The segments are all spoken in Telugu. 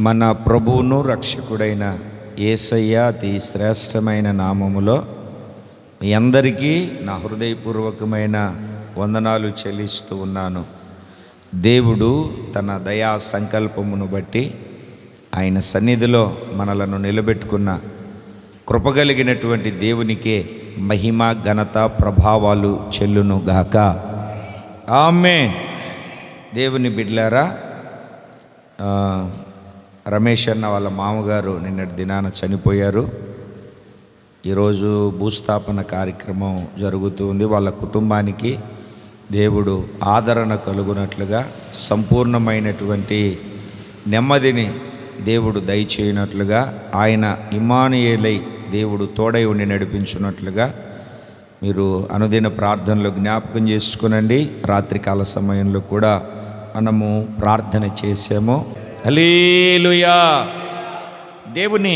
మన ప్రభువును రక్షకుడైన యేసయ్య అతి శ్రేష్టమైన నామములో మీ అందరికీ నా హృదయపూర్వకమైన వందనాలు చెల్లిస్తూ ఉన్నాను. దేవుడు తన దయా సంకల్పమును బట్టి ఆయన సన్నిధిలో మనలను నిలబెట్టుకున్న కృపగలిగినటువంటి దేవునికే మహిమ ఘనత ప్రభావాలు చెల్లును గాక. ఆమేన్. దేవుని బిడ్డలారా, రమేష్ అన్న వాళ్ళ మామగారు నిన్నటి దినాన చనిపోయారు. ఈరోజు భూస్థాపన కార్యక్రమం జరుగుతుంది. వాళ్ళ కుటుంబానికి దేవుడు ఆదరణ కలుగునట్లుగా, సంపూర్ణమైనటువంటి నెమ్మదిని దేవుడు దయచేయనట్లుగా, ఆయన ఇమ్మానుయేలై దేవుడు తోడై ఉండి నడిపించున్నట్లుగా మీరు అనుదిన ప్రార్థనలో జ్ఞాపకం చేసుకునండి. రాత్రికాల సమయంలో కూడా మనము ప్రార్థన చేసాము. హల్లెలూయా. దేవుని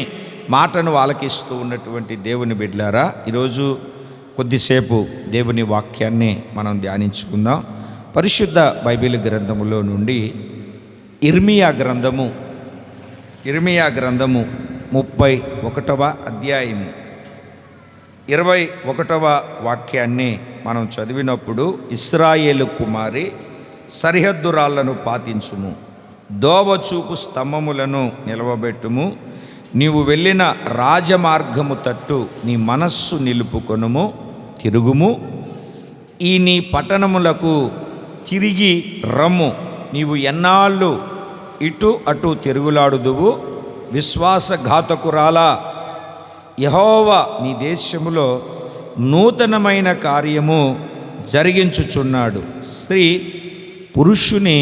మాటను ఆలకిస్తూ ఉన్నటువంటి దేవుని బిడ్డలారా, ఈరోజు కొద్దిసేపు దేవుని వాక్యాన్ని మనం ధ్యానించుకుందాం. పరిశుద్ధ బైబిల్ గ్రంథములో నుండి ఇర్మియా గ్రంథము 31వ అధ్యాయము 21వ వాక్యాన్ని మనం చదివినప్పుడు, ఇశ్రాయేలు కుమారి సరిహద్దు రాళ్లను పాతించుము, దోవచూపు స్తంభములను నిలవబెట్టుము, నీవు వెళ్ళిన రాజమార్గము తట్టు నీ మనస్సు నిలుపుకొనుము, తిరుగుము, ఈ నీ పట్టణములకు తిరిగి రమ్ము, నీవు ఎన్నాళ్ళు ఇటు అటు తిరుగులాడుదువు, విశ్వాసఘాతకురాలా, యెహోవా నీ దేశములో నూతనమైన కార్యము జరిగించుచున్నాడు, స్త్రీ పురుషుని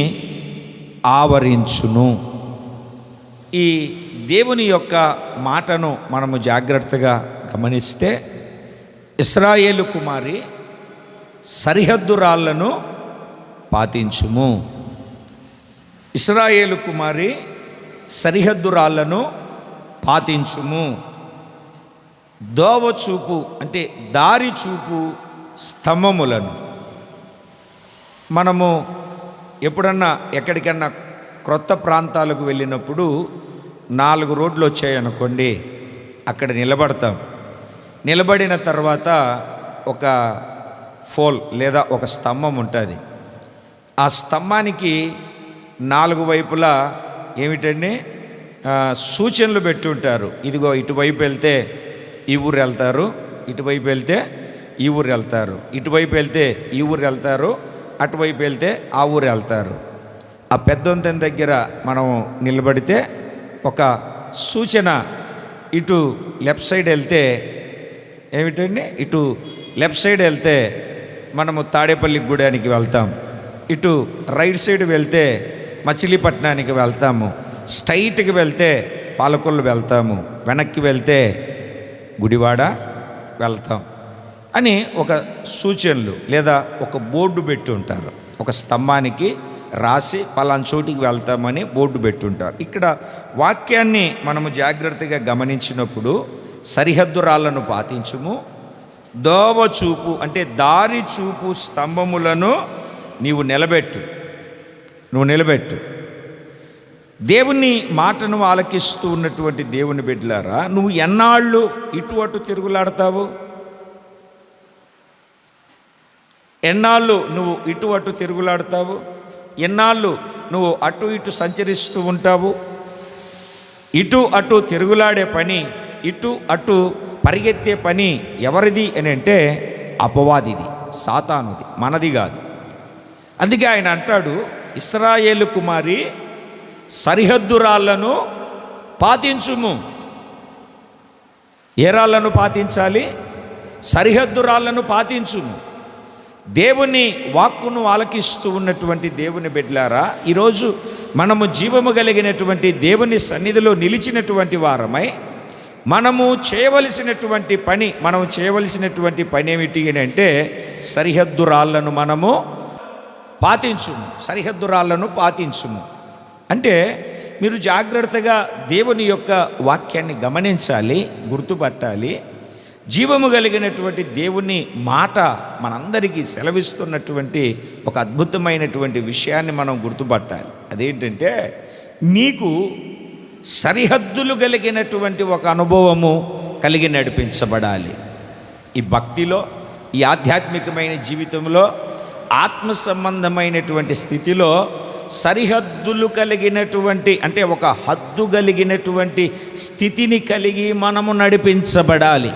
ఆవరించును. ఈ దేవుని యొక్క మాటను మనము జాగ్రత్తగా గమనిస్తే, ఇశ్రాయేలు కుమారి సరిహద్దు రాళ్లను పాతించుము. ఇశ్రాయేలు కుమారి సరిహద్దు రాళ్లను పాతించుము. దోవచూపు అంటే దారి చూపు స్తంభములను. మనము ఎప్పుడన్నా ఎక్కడికన్నా క్రొత్త ప్రాంతాలకు వెళ్ళినప్పుడు 4 రోడ్లు వచ్చాయనుకోండి, అక్కడ నిలబడతాం. నిలబడిన తర్వాత ఒక పోల్ లేదా ఒక స్తంభం ఉంటుంది. ఆ స్తంభానికి 4 వైపులా ఏమిటండి సూచనలు పెట్టి ఉంటారు. ఇదిగో ఇటువైపు వెళ్తే ఈ ఊరు వెళ్తారు, ఇటువైపు వెళ్తే ఈ ఊరు వెళ్తారు, ఇటువైపు వెళ్తే ఈ ఊరు వెళ్తారు, అటువైపు వెళ్తే ఆ ఊరు వెళ్తారు. ఆ పెద్దంతెన దగ్గర మనం నిలబడితే ఒక సూచన, ఇటు లెఫ్ట్ సైడ్ వెళ్తే ఏమిటండి, ఇటు లెఫ్ట్ సైడ్ వెళ్తే మనము తాడేపల్లి గూడానికి వెళ్తాం, ఇటు రైట్ సైడ్ వెళ్తే మచిలీపట్నానికి వెళ్తాము, స్ట్రైట్కి వెళ్తే పాలకొల్లు వెళ్తాము, వెనక్కి వెళ్తే గుడివాడ వెళ్తాం అని ఒక సూచనలు లేదా ఒక బోర్డు పెట్టి ఉంటారు. ఒక స్తంభానికి రాసి పలానా చోటికి వెళ్తామని బోర్డు పెట్టుంటారు. ఇక్కడ వాక్యాన్ని మనము జాగ్రత్తగా గమనించినప్పుడు, సరిహద్దు రాళ్లను పాతించుము, దోవ చూపు అంటే దారి చూపు స్తంభములను నువ్వు నిలబెట్టు. దేవుని మాటను ఆలకిస్తూ ఉన్నటువంటి దేవుని బిడ్డలారా, నువ్వు ఎన్నాళ్ళు ఇటు అటు తిరుగులాడతావు? ఎన్నాళ్ళు నువ్వు ఇటు అటు తిరుగులాడతావు? ఎన్నాళ్ళు నువ్వు అటు ఇటు సంచరిస్తూ ఉంటావు? ఇటు అటు తిరుగులాడే పని, ఇటు అటు పరిగెత్తే పని ఎవరిది అని అంటే అపవాదిది, సాతానుది, మనది కాదు. అందుకే ఆయన అంటాడు, ఇశ్రాయేలు కుమారి సరిహద్దు రాళ్లను పాతించుము. ఏ రాళ్లను పాతించాలి? సరిహద్దు రాళ్లను పాతించుము. దేవుని వాక్కును ఆలకిస్తూ ఉన్నటువంటి దేవుని బిడ్డలారా, ఈరోజు మనము జీవము కలిగినటువంటి దేవుని సన్నిధిలో నిలిచినటువంటి వారమై మనము చేయవలసినటువంటి పని ఏమిటి అని అంటే, సరిహద్దు రాళ్లను మనము పాతించుము. సరిహద్దు రాళ్లను పాతించుము అంటే మీరు జాగ్రత్తగా దేవుని యొక్క వాక్యాన్ని గమనించాలి, గుర్తుపట్టాలి. జీవము కలిగినటువంటి దేవుని మాట మనందరికీ సెలవిస్తున్నటువంటి ఒక అద్భుతమైనటువంటి విషయాన్ని మనం గుర్తుపట్టాలి. అదేంటంటే, నీకు సరిహద్దులు కలిగినటువంటి ఒక అనుభవము కలిగి నడిపించబడాలి. ఈ భక్తిలో, ఈ ఆధ్యాత్మికమైన జీవితంలో, ఆత్మ సంబంధమైనటువంటి స్థితిలో సరిహద్దులు కలిగినటువంటి, అంటే ఒక హద్దు కలిగినటువంటి స్థితిని కలిగి మనము నడిపించబడాలి.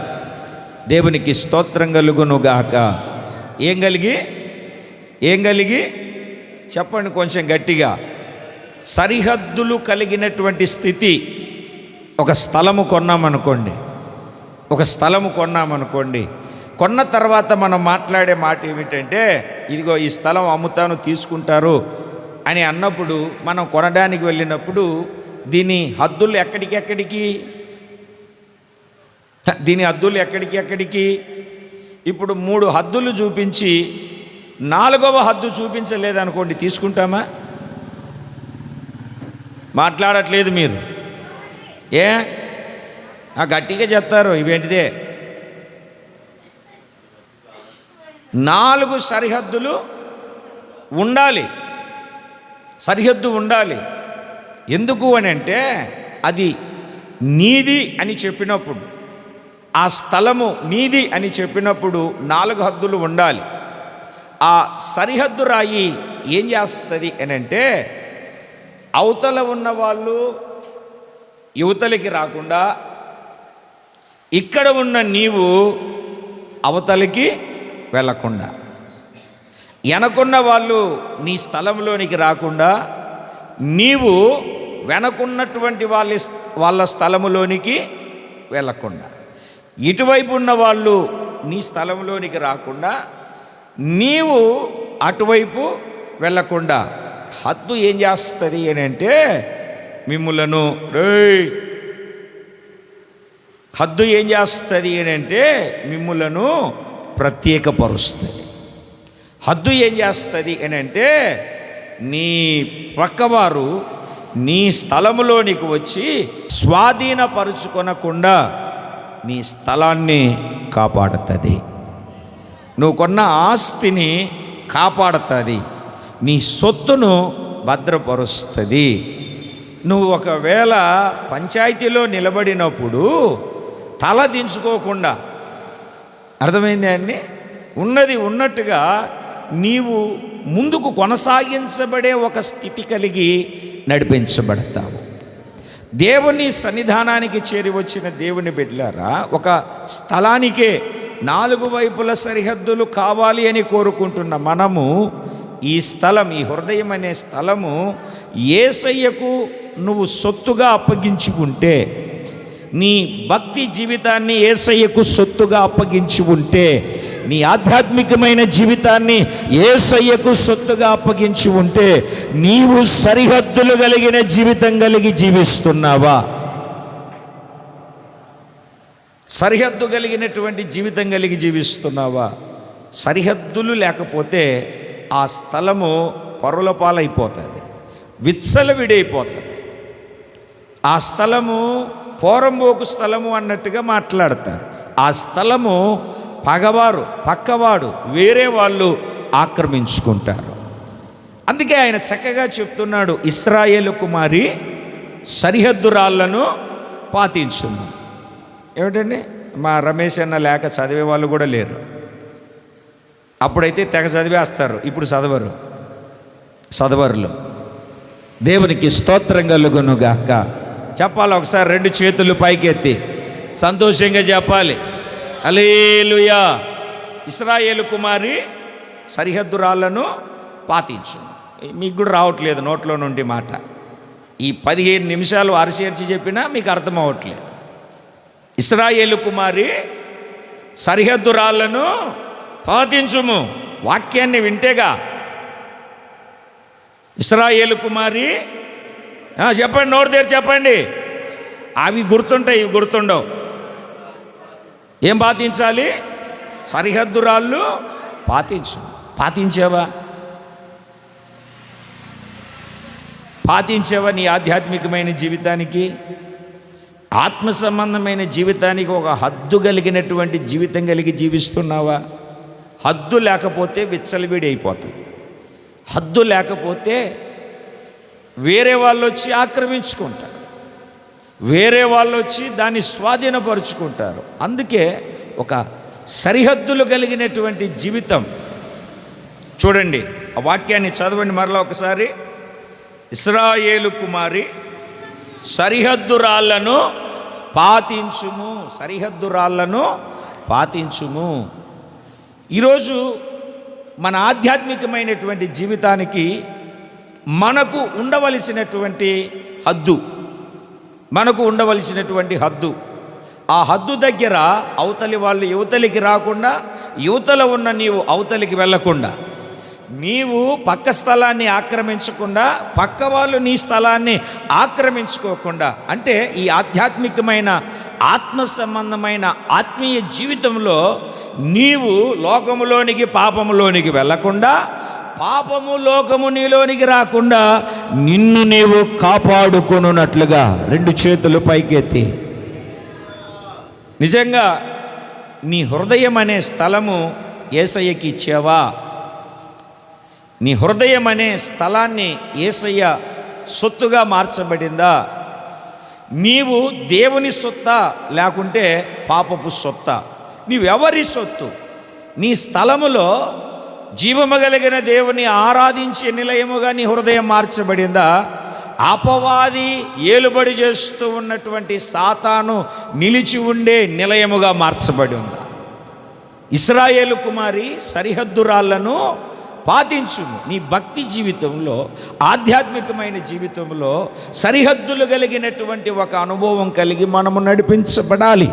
దేవునికి స్తోత్రం కలుగునుగాక. ఏం కలిగి చెప్పండి కొంచెం గట్టిగా. సరిహద్దులు కలిగినటువంటి స్థితి. ఒక స్థలము కొన్నామనుకోండి, కొన్న తర్వాత మనం మాట్లాడే మాట ఏమిటంటే, ఇదిగో ఈ స్థలం అమ్ముతాను, తీసుకుంటారు అని అన్నప్పుడు, మనం కొనడానికి వెళ్ళినప్పుడు దీని హద్దులు ఎక్కడికి ఇప్పుడు 3 హద్దులు చూపించి 4వ హద్దు చూపించలేదనుకోండి, తీసుకుంటామా? మాట్లాడట్లేదు మీరు. గట్టిగా చెప్తారు. ఇవేంటిదే 4 సరిహద్దులు ఉండాలి. సరిహద్దు ఉండాలి. ఎందుకు అని అంటే, అది నీది అని చెప్పినప్పుడు, ఆ స్థలము నీది అని చెప్పినప్పుడు 4 హద్దులు ఉండాలి. ఆ సరిహద్దు రాయి ఏం చేస్తుంది అని అంటే, అవతల ఉన్న వాళ్ళు యువతలకి రాకుండా, ఇక్కడ ఉన్న నీవు అవతలికి వెళ్ళకుండా, వెనకున్న వాళ్ళు నీ స్థలంలోనికి రాకుండా, నీవు వెనకున్నటువంటి వాళ్ళ స్థలములోనికి వెళ్ళకుండా, ఇటువైపు ఉన్న వాళ్ళు నీ స్థలంలోనికి రాకుండా, నీవు అటువైపు వెళ్ళకుండా హద్దు ఏం చేస్తుంది అని అంటే, మిమ్ములను హద్దు ఏం చేస్తుంది అని అంటే, మిమ్ములను ప్రత్యేకపరుస్తుంది. హద్దు ఏం చేస్తుంది అని అంటే, నీ ప్రక్కవారు నీ స్థలములోనికి వచ్చి స్వాధీనపరుచుకొనకుండా నీ స్థలాన్ని కాపాడుతుంది. నువ్వు కొన్న ఆస్తిని కాపాడుతుంది. నీ సొత్తును భద్రపరుస్తుంది. నువ్వు ఒకవేళ పంచాయతీలో నిలబడినప్పుడు తల దించుకోకుండా, అర్థమైంది అండి, ఉన్నది ఉన్నట్టుగా నీవు ముందుకు కొనసాగించబడే ఒక స్థితి కలిగి నడిపించబడతావు. దేవుని సన్నిధానానికి చేరి వచ్చిన దేవుని బిడ్డలారా, ఒక స్థలానికే 4 వైపుల సరిహద్దులు కావాలి అని కోరుకుంటున్న మనము, ఈ స్థలం, ఈ హృదయం అనే స్థలము యేసయ్యకు నువ్వు సొత్తుగా అప్పగించుకుంటే, నీ భక్తి జీవితాన్ని యేసయ్యకు సొత్తుగా అప్పగించి ఉంటే, నీ ఆధ్యాత్మికమైన జీవితాన్ని యేసయ్యకు సొత్తుగా అప్పగించి ఉంటే, నీవు సరిహద్దులు కలిగిన జీవితం కలిగి జీవిస్తున్నావా? సరిహద్దు కలిగినటువంటి జీవితం కలిగి జీవిస్తున్నావా? సరిహద్దులు లేకపోతే ఆ స్థలము పరుల పాలైపోతుంది, విచ్చలవిడైపోతుంది. ఆ స్థలము పోరంబోకు స్థలము అన్నట్టుగా మాట్లాడతారు. ఆ స్థలము పక్కవాడు వేరే వాళ్ళు ఆక్రమించుకుంటారు. అందుకే ఆయన చక్కగా చెప్తున్నాడు, ఇశ్రాయేలు కుమారి సరిహద్దు రాళ్లను పాతించును. ఏమిటండి, మా రమేష్ అన్న లేక చదివే వాళ్ళు కూడా లేరు. అప్పుడైతే తెగ చదివేస్తారు, ఇప్పుడు చదవరులు. దేవునికి స్తోత్రం కలుగునుగాక. చెప్పాలి ఒకసారి 2 చేతులు పైకెత్తి సంతోషంగా చెప్పాలి, హల్లెలూయా. ఇశ్రాయేలు కుమారి సరిహద్దు రాళ్లను పాతించు. మీకు కూడా రావట్లేదు నోట్లో నుండి మాట. ఈ 15 నిమిషాలు అరిచి చెప్పినా మీకు అర్థం అవ్వట్లేదు. ఇశ్రాయేలు కుమారి సరిహద్దు రాళ్లను పాతించుము. వాక్యాన్ని వింటేగా. ఇశ్రాయేలు కుమారి, చెప్పండి, నోరు తెరిచి చెప్పండి. అవి గుర్తుంటాయి, ఇవి గుర్తుండవు. ఏం పాతించాలి? సరిహద్దు రాళ్ళు పాతించు. పాతించావా నీ ఆధ్యాత్మికమైన జీవితానికి, ఆత్మ సంబంధమైన జీవితానికి ఒక హద్దు కలిగినటువంటి జీవితం కలిగి జీవిస్తున్నావా? హద్దు లేకపోతే విచ్చలవిడి అయిపోతుంది. హద్దు లేకపోతే వేరే వాళ్ళు వచ్చి ఆక్రమించుకుంటారు. వేరే వాళ్ళు వచ్చి దాన్ని స్వాధీనపరుచుకుంటారు. అందుకే ఒక సరిహద్దులు కలిగినటువంటి జీవితం. చూడండి ఆ వాక్యాన్ని చదవండి మరలా ఒకసారి. ఇశ్రాయేలు కుమారి సరిహద్దు రాళ్లను పాతించుము, సరిహద్దు రాళ్లను పాతించుము. ఈరోజు మన ఆధ్యాత్మికమైనటువంటి జీవితానికి మనకు ఉండవలసినటువంటి హద్దు, మనకు ఉండవలసినటువంటి హద్దు, ఆ హద్దు దగ్గర అవతలి వాళ్ళు యువతలికి రాకుండా, యువతల ఉన్న నీవు అవతలికి వెళ్ళకుండా, నీవు పక్క స్థలాన్ని ఆక్రమించకుండా, పక్క వాళ్ళు నీ స్థలాన్ని ఆక్రమించుకోకుండా, అంటే ఈ ఆధ్యాత్మికమైన ఆత్మ సంబంధమైన ఆత్మీయ జీవితంలో నీవు లోకములోనికి పాపములోనికి వెళ్ళకుండా, పాపము లోకము నీలోనికి రాకుండా నిన్ను నీవు కాపాడుకొనున్నట్లుగా రెండు చేతులు పైకెత్తి నిజంగా నీ హృదయం అనే స్థలము యేసయ్యకి ఇచ్చావా? నీ హృదయం అనే స్థలాన్ని యేసయ్య సొత్తుగా మార్చబడిందా? నీవు దేవుని సొత్తా లేకుంటే పాపపు సొత్తా? నీవెవరి సొత్తు? నీ స్థలములో జీవము కలిగిన దేవుని ఆరాధించే నిలయముగా నీ హృదయం మార్చబడిందా? అపవాది ఏలుబడి చేస్తూ ఉన్నటువంటి సాతాను నిలిచి ఉండే నిలయముగా మార్చబడి ఉందా? ఇశ్రాయేలు కుమారి సరిహద్దు రాళ్లను పాటించుము. నీ భక్తి జీవితంలో, ఆధ్యాత్మికమైన జీవితంలో సరిహద్దులు కలిగినటువంటి ఒక అనుభవం కలిగి మనము నడిపించబడాలి.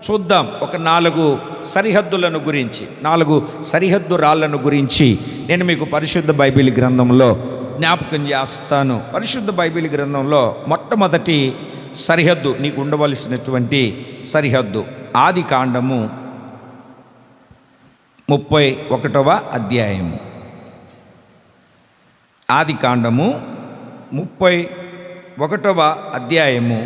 చూద్దాం ఒక 4 సరిహద్దులను గురించి, 4 సరిహద్దు రాళ్లను గురించి నేను మీకు పరిశుద్ధ బైబిల్ గ్రంథంలో జ్ఞాపకం చేస్తాను. పరిశుద్ధ బైబిల్ గ్రంథంలో మొట్టమొదటి సరిహద్దు, నీకు ఉండవలసినటువంటి సరిహద్దు ఆది కాండము 31వ అధ్యాయము. ఆది కాండము 31వ అధ్యాయము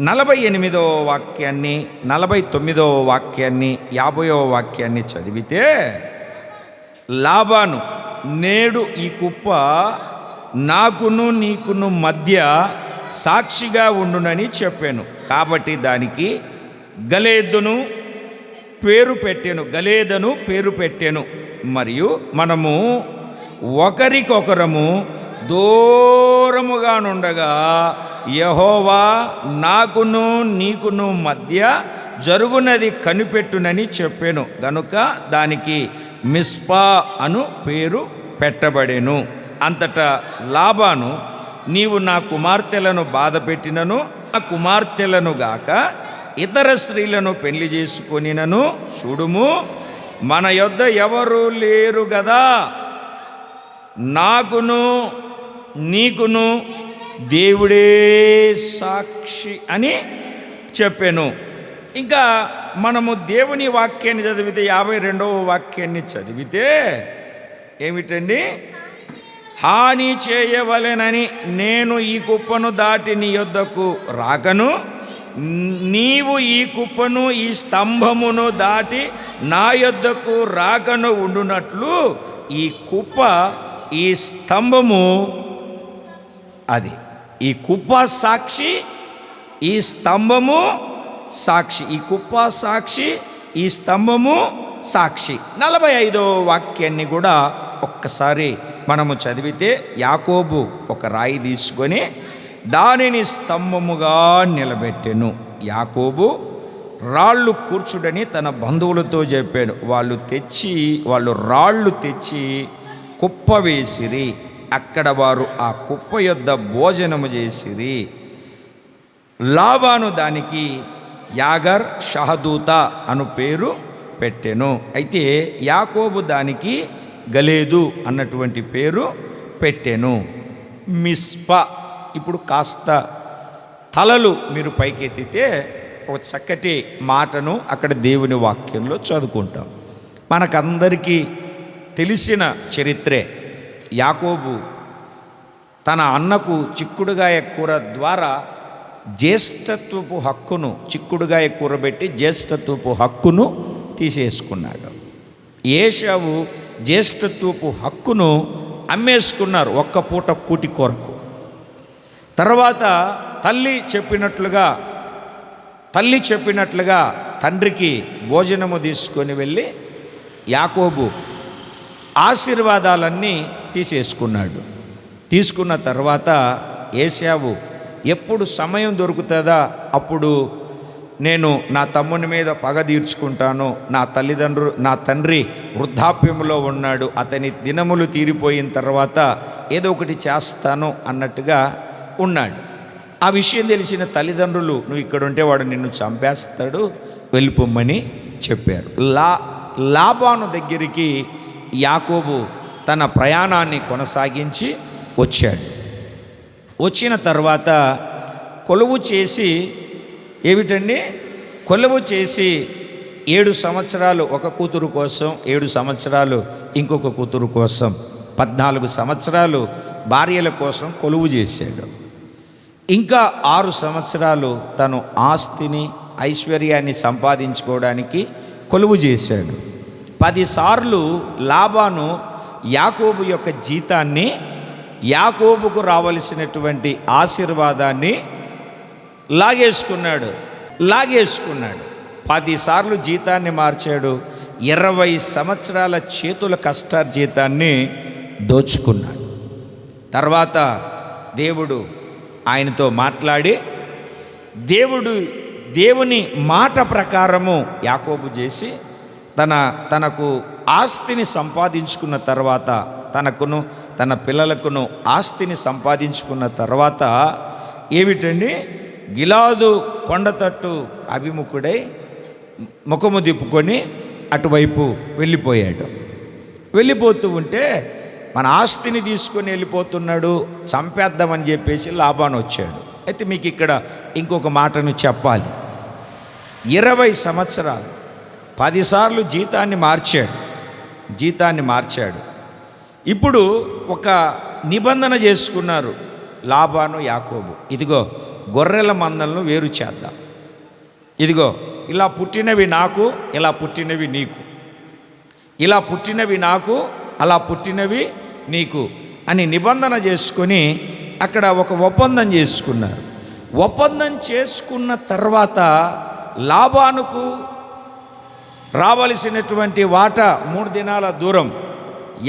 48వ వాక్యాన్ని, 49వ వాక్యాన్ని, 50వ వాక్యాన్ని చదివితే, లాబాను నేడు ఈ కుప్ప నాకును నీకును మధ్య సాక్షిగా ఉండునని చెప్పాను. కాబట్టి దానికి గలేదును పేరు పెట్టాను, గలేదను పేరు పెట్టాను. మరియు మనము ఒకరికొకరము దూరముగా నుండగా యెహోవా నాకును నీకును మధ్య జరుగునది కనిపెట్టునని చెప్పాను. గనుక దానికి మిస్పా అను పేరు పెట్టబడెను. అంతటా లాబాను, నీవు నా కుమార్తెలను బాధపెట్టినను, నా కుమార్తెలను గాక ఇతర స్త్రీలను పెళ్లి చేసుకొనినను, చూడుము మన యొద్ద ఎవరు లేరు గదా, నాకును నీకును దేవుడే సాక్షి అని చెప్పాను. ఇంకా మనము దేవుని వాక్యాన్ని చదివితే, 52వ వాక్యాన్ని చదివితే ఏమిటండి? హాని చేయవలెనని నేను ఈ కుప్పను దాటి నీ యొద్దకు రాకను, నీవు ఈ కుప్పను ఈ స్తంభమును దాటి నా యొద్దకు రాకను ఉండునట్లు ఈ కుప్ప ఈ స్తంభము, అది ఈ కుప్ప సాక్షి, ఈ స్తంభము సాక్షి, ఈ కుప్ప సాక్షి, ఈ స్తంభము సాక్షి. 45వ వాక్యాన్ని కూడా ఒక్కసారి మనము చదివితే, యాకోబు ఒక రాయి తీసుకొని దానిని స్తంభముగా నిలబెట్టెను. యాకోబు రాళ్ళు కూర్చుడని తన బంధువులతో చెప్పాడు. వాళ్ళు రాళ్ళు తెచ్చి కుప్ప వేసిరి. అక్కడ వారు ఆ కుప్ప యొద్ద భోజనము చేసిరి. లాబాను దానికి యాగర్ షహదూత అను పేరు పెట్టెను. అయితే యాకోబు దానికి గలేదు అన్నటువంటి పేరు పెట్టెను. మిస్పా. ఇప్పుడు కాస్త తలలు మీరు పైకెత్తితే ఒక చక్కటి మాటను అక్కడ దేవుని వాక్యంలో చదువుకుంటాం. మనకందరికీ తెలిసిన చరిత్రే. యాకోబు తన అన్నకు చిక్కుడుగాయ కూర ద్వారా జ్యేష్ఠత్వపు హక్కును, చిక్కుడుగాయ కూర పెట్టి జ్యేష్ఠత్వపు హక్కును తీసేసుకున్నాడు. ఏశావు జ్యేష్ఠత్వపు హక్కును అమ్మేసుకున్నారు ఒక్క పూట కూటి కొరకు. తర్వాత తల్లి చెప్పినట్లుగా తండ్రికి భోజనము తీసుకొని వెళ్ళి యాకోబు ఆశీర్వాదాలన్నీ తీసేసుకున్నాడు. తీసుకున్న తర్వాత ఏశావు ఎప్పుడు సమయం దొరుకుతుందా అప్పుడు నేను నా తమ్ముని మీద పగ తీర్చుకుంటాను, నా తండ్రి వృద్ధాప్యంలో ఉన్నాడు, అతని దినములు తీరిపోయిన తర్వాత ఏదో ఒకటి చేస్తాను అన్నట్టుగా ఉన్నాడు. ఆ విషయం తెలిసిన తల్లిదండ్రులు నువ్వు ఇక్కడ ఉంటే వాడు నిన్ను చంపేస్తాడు, వెళ్ళిపోమ్మని చెప్పారు. లాబాను దగ్గరికి యాకోబు తన ప్రయాణాన్ని కొనసాగించి వచ్చాడు. వచ్చిన తర్వాత కొలువు చేసి 7 సంవత్సరాలు ఒక కూతురు కోసం, 7 సంవత్సరాలు ఇంకొక కూతురు కోసం, 14 సంవత్సరాలు భార్యల కోసం కొలువు చేశాడు. ఇంకా 6 సంవత్సరాలు తను ఆస్తిని ఐశ్వర్యాన్ని సంపాదించుకోవడానికి కొలువు చేశాడు. 10 సార్లు లాబాను యాకోబు యొక్క జీతాన్ని, యాకోబుకు రావలసినటువంటి ఆశీర్వాదాన్ని లాగేసుకున్నాడు. 10 సార్లు జీతాన్ని మార్చాడు. 20 సంవత్సరాల చేతుల కష్టార్జితాన్ని దోచుకున్నాడు. తర్వాత దేవుడు ఆయనతో మాట్లాడి దేవుని మాట ప్రకారము యాకోబు చేసి తనకు ఆస్తిని సంపాదించుకున్న తర్వాత, తనకును తన పిల్లలకును ఆస్తిని సంపాదించుకున్న తర్వాత గిలాదు కొండతట్టు అభిముఖుడై ముఖము తిప్పుకొని అటువైపు వెళ్ళిపోతూ ఉంటే మన ఆస్తిని తీసుకొని వెళ్ళిపోతున్నాడు, చంపేద్దామని చెప్పేసి లాబాను వచ్చాడు. అయితే మీకు ఇక్కడ ఇంకొక మాటను చెప్పాలి. 20 సంవత్సరాలు 10 సార్లు జీతాన్ని మార్చాడు. ఇప్పుడు ఒక నిబంధన చేసుకున్నారు లాబాను యాకోబు. ఇదిగో గొర్రెల మందలను వేరు చేద్దాం, ఇదిగో ఇలా పుట్టినవి నాకు, ఇలా పుట్టినవి నీకు, ఇలా పుట్టినవి నాకు, అలా పుట్టినవి నీకు అని నిబంధన చేసుకొని అక్కడ ఒక ఒప్పందం చేసుకున్నారు. ఒప్పందం చేసుకున్న తర్వాత లాబానుకు రావలసినటువంటి వాటా 3 దినాల దూరం,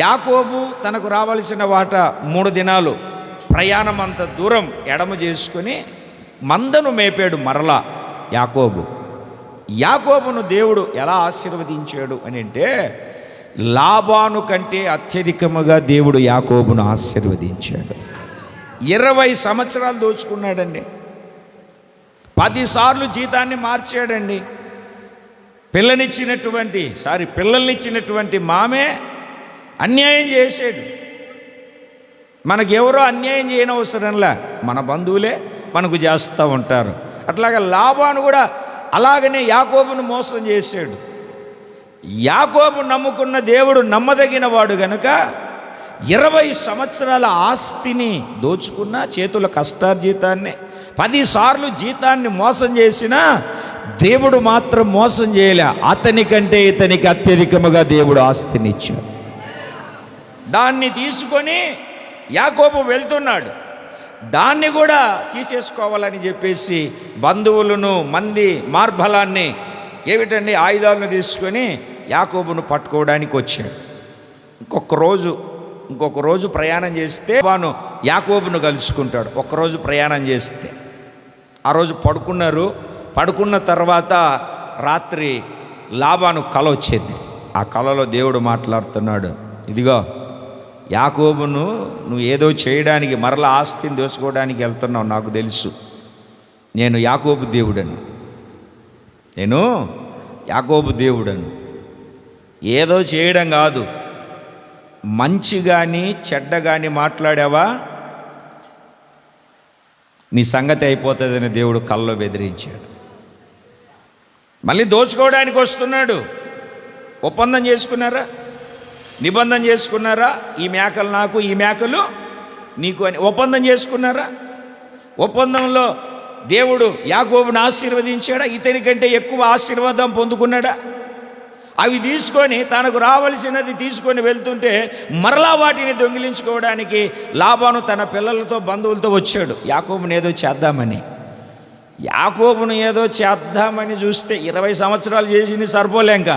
యాకోబు తనకు రావలసిన వాటా 3 దినాలు ప్రయాణం అంత దూరం ఎడమ చేసుకొని మందను మేపాడు మరలా యాకోబును దేవుడు ఎలా ఆశీర్వదించాడు అని అంటే, లాబాను కంటే అత్యధికముగా దేవుడు యాకోబును ఆశీర్వదించాడు. 20 సంవత్సరాలు దోచుకున్నాడండి. 10 సార్లు జీతాన్ని మార్చాడండి. పిల్లల్నిచ్చినటువంటి మామే అన్యాయం చేశాడు. మనకెవరో అన్యాయం చేయనవసరంలా, మన బంధువులే మనకు చేస్తూ ఉంటారు. అట్లాగా లాబాను కూడా అలాగనే యాకోబును మోసం చేశాడు. యాకోబు నమ్ముకున్న దేవుడు నమ్మదగిన వాడు గనుక 20 సంవత్సరాల ఆస్తిని దోచుకున్న, చేతుల కష్టార్జితాన్ని 10 సార్లు జీతాన్ని మోసం చేసినా దేవుడు మాత్రం మోసం చేయలే. అతనికంటే ఇతనికి అత్యధికముగా దేవుడు ఆస్తిని ఇచ్చాడు. దాన్ని తీసుకొని యాకోబు వెళ్తున్నాడు. దాన్ని కూడా తీసేసుకోవాలని చెప్పేసి బంధువులను, మంది మార్బలాన్ని, ఆయుధాలను తీసుకొని యాకోబును పట్టుకోవడానికి వచ్చాడు. ఇంకొక రోజు ప్రయాణం చేస్తే వాను యాకోబును కలుసుకుంటాడు. ఒక్కరోజు ప్రయాణం చేస్తే ఆ రోజు పడుకున్న తర్వాత రాత్రి లాబాను కల వచ్చింది. ఆ కలలో దేవుడు మాట్లాడుతున్నాడు, ఇదిగో యాకోబును నువ్వు ఏదో చేయడానికి, మరలా ఆస్తిని దోచుకోవడానికి వెళ్తున్నావు, నాకు తెలుసు. నేను యాకోబు దేవుడను. ఏదో చేయడం కాదు, మంచి కానీ చెడ్డ కానీ మాట్లాడావా నీ సంగతి అయిపోతుందని దేవుడు కల్లో బెదిరించాడు. మళ్ళీ దోచుకోవడానికి వస్తున్నాడు. ఒప్పందం చేసుకున్నారా, నిబంధన చేసుకున్నారా? ఈ మేకలు నాకు, ఈ మేకలు నీకు అని ఒప్పందం చేసుకున్నారా? ఒప్పందంలో దేవుడు యాకోబును ఆశీర్వదించాడా? ఇతని కంటే ఎక్కువ ఆశీర్వాదం పొందుకున్నాడా? అవి తీసుకొని తనకు రావలసినది తీసుకొని వెళ్తుంటే మరలా వాటిని దొంగిలించుకోవడానికి లాబాను తన పిల్లలతో బంధువులతో వచ్చాడు యాకోబుని ఏదో చేద్దామని. యాకోబును ఏదో చేద్దామని చూస్తే 20 సంవత్సరాలు చేసింది సరిపోలేక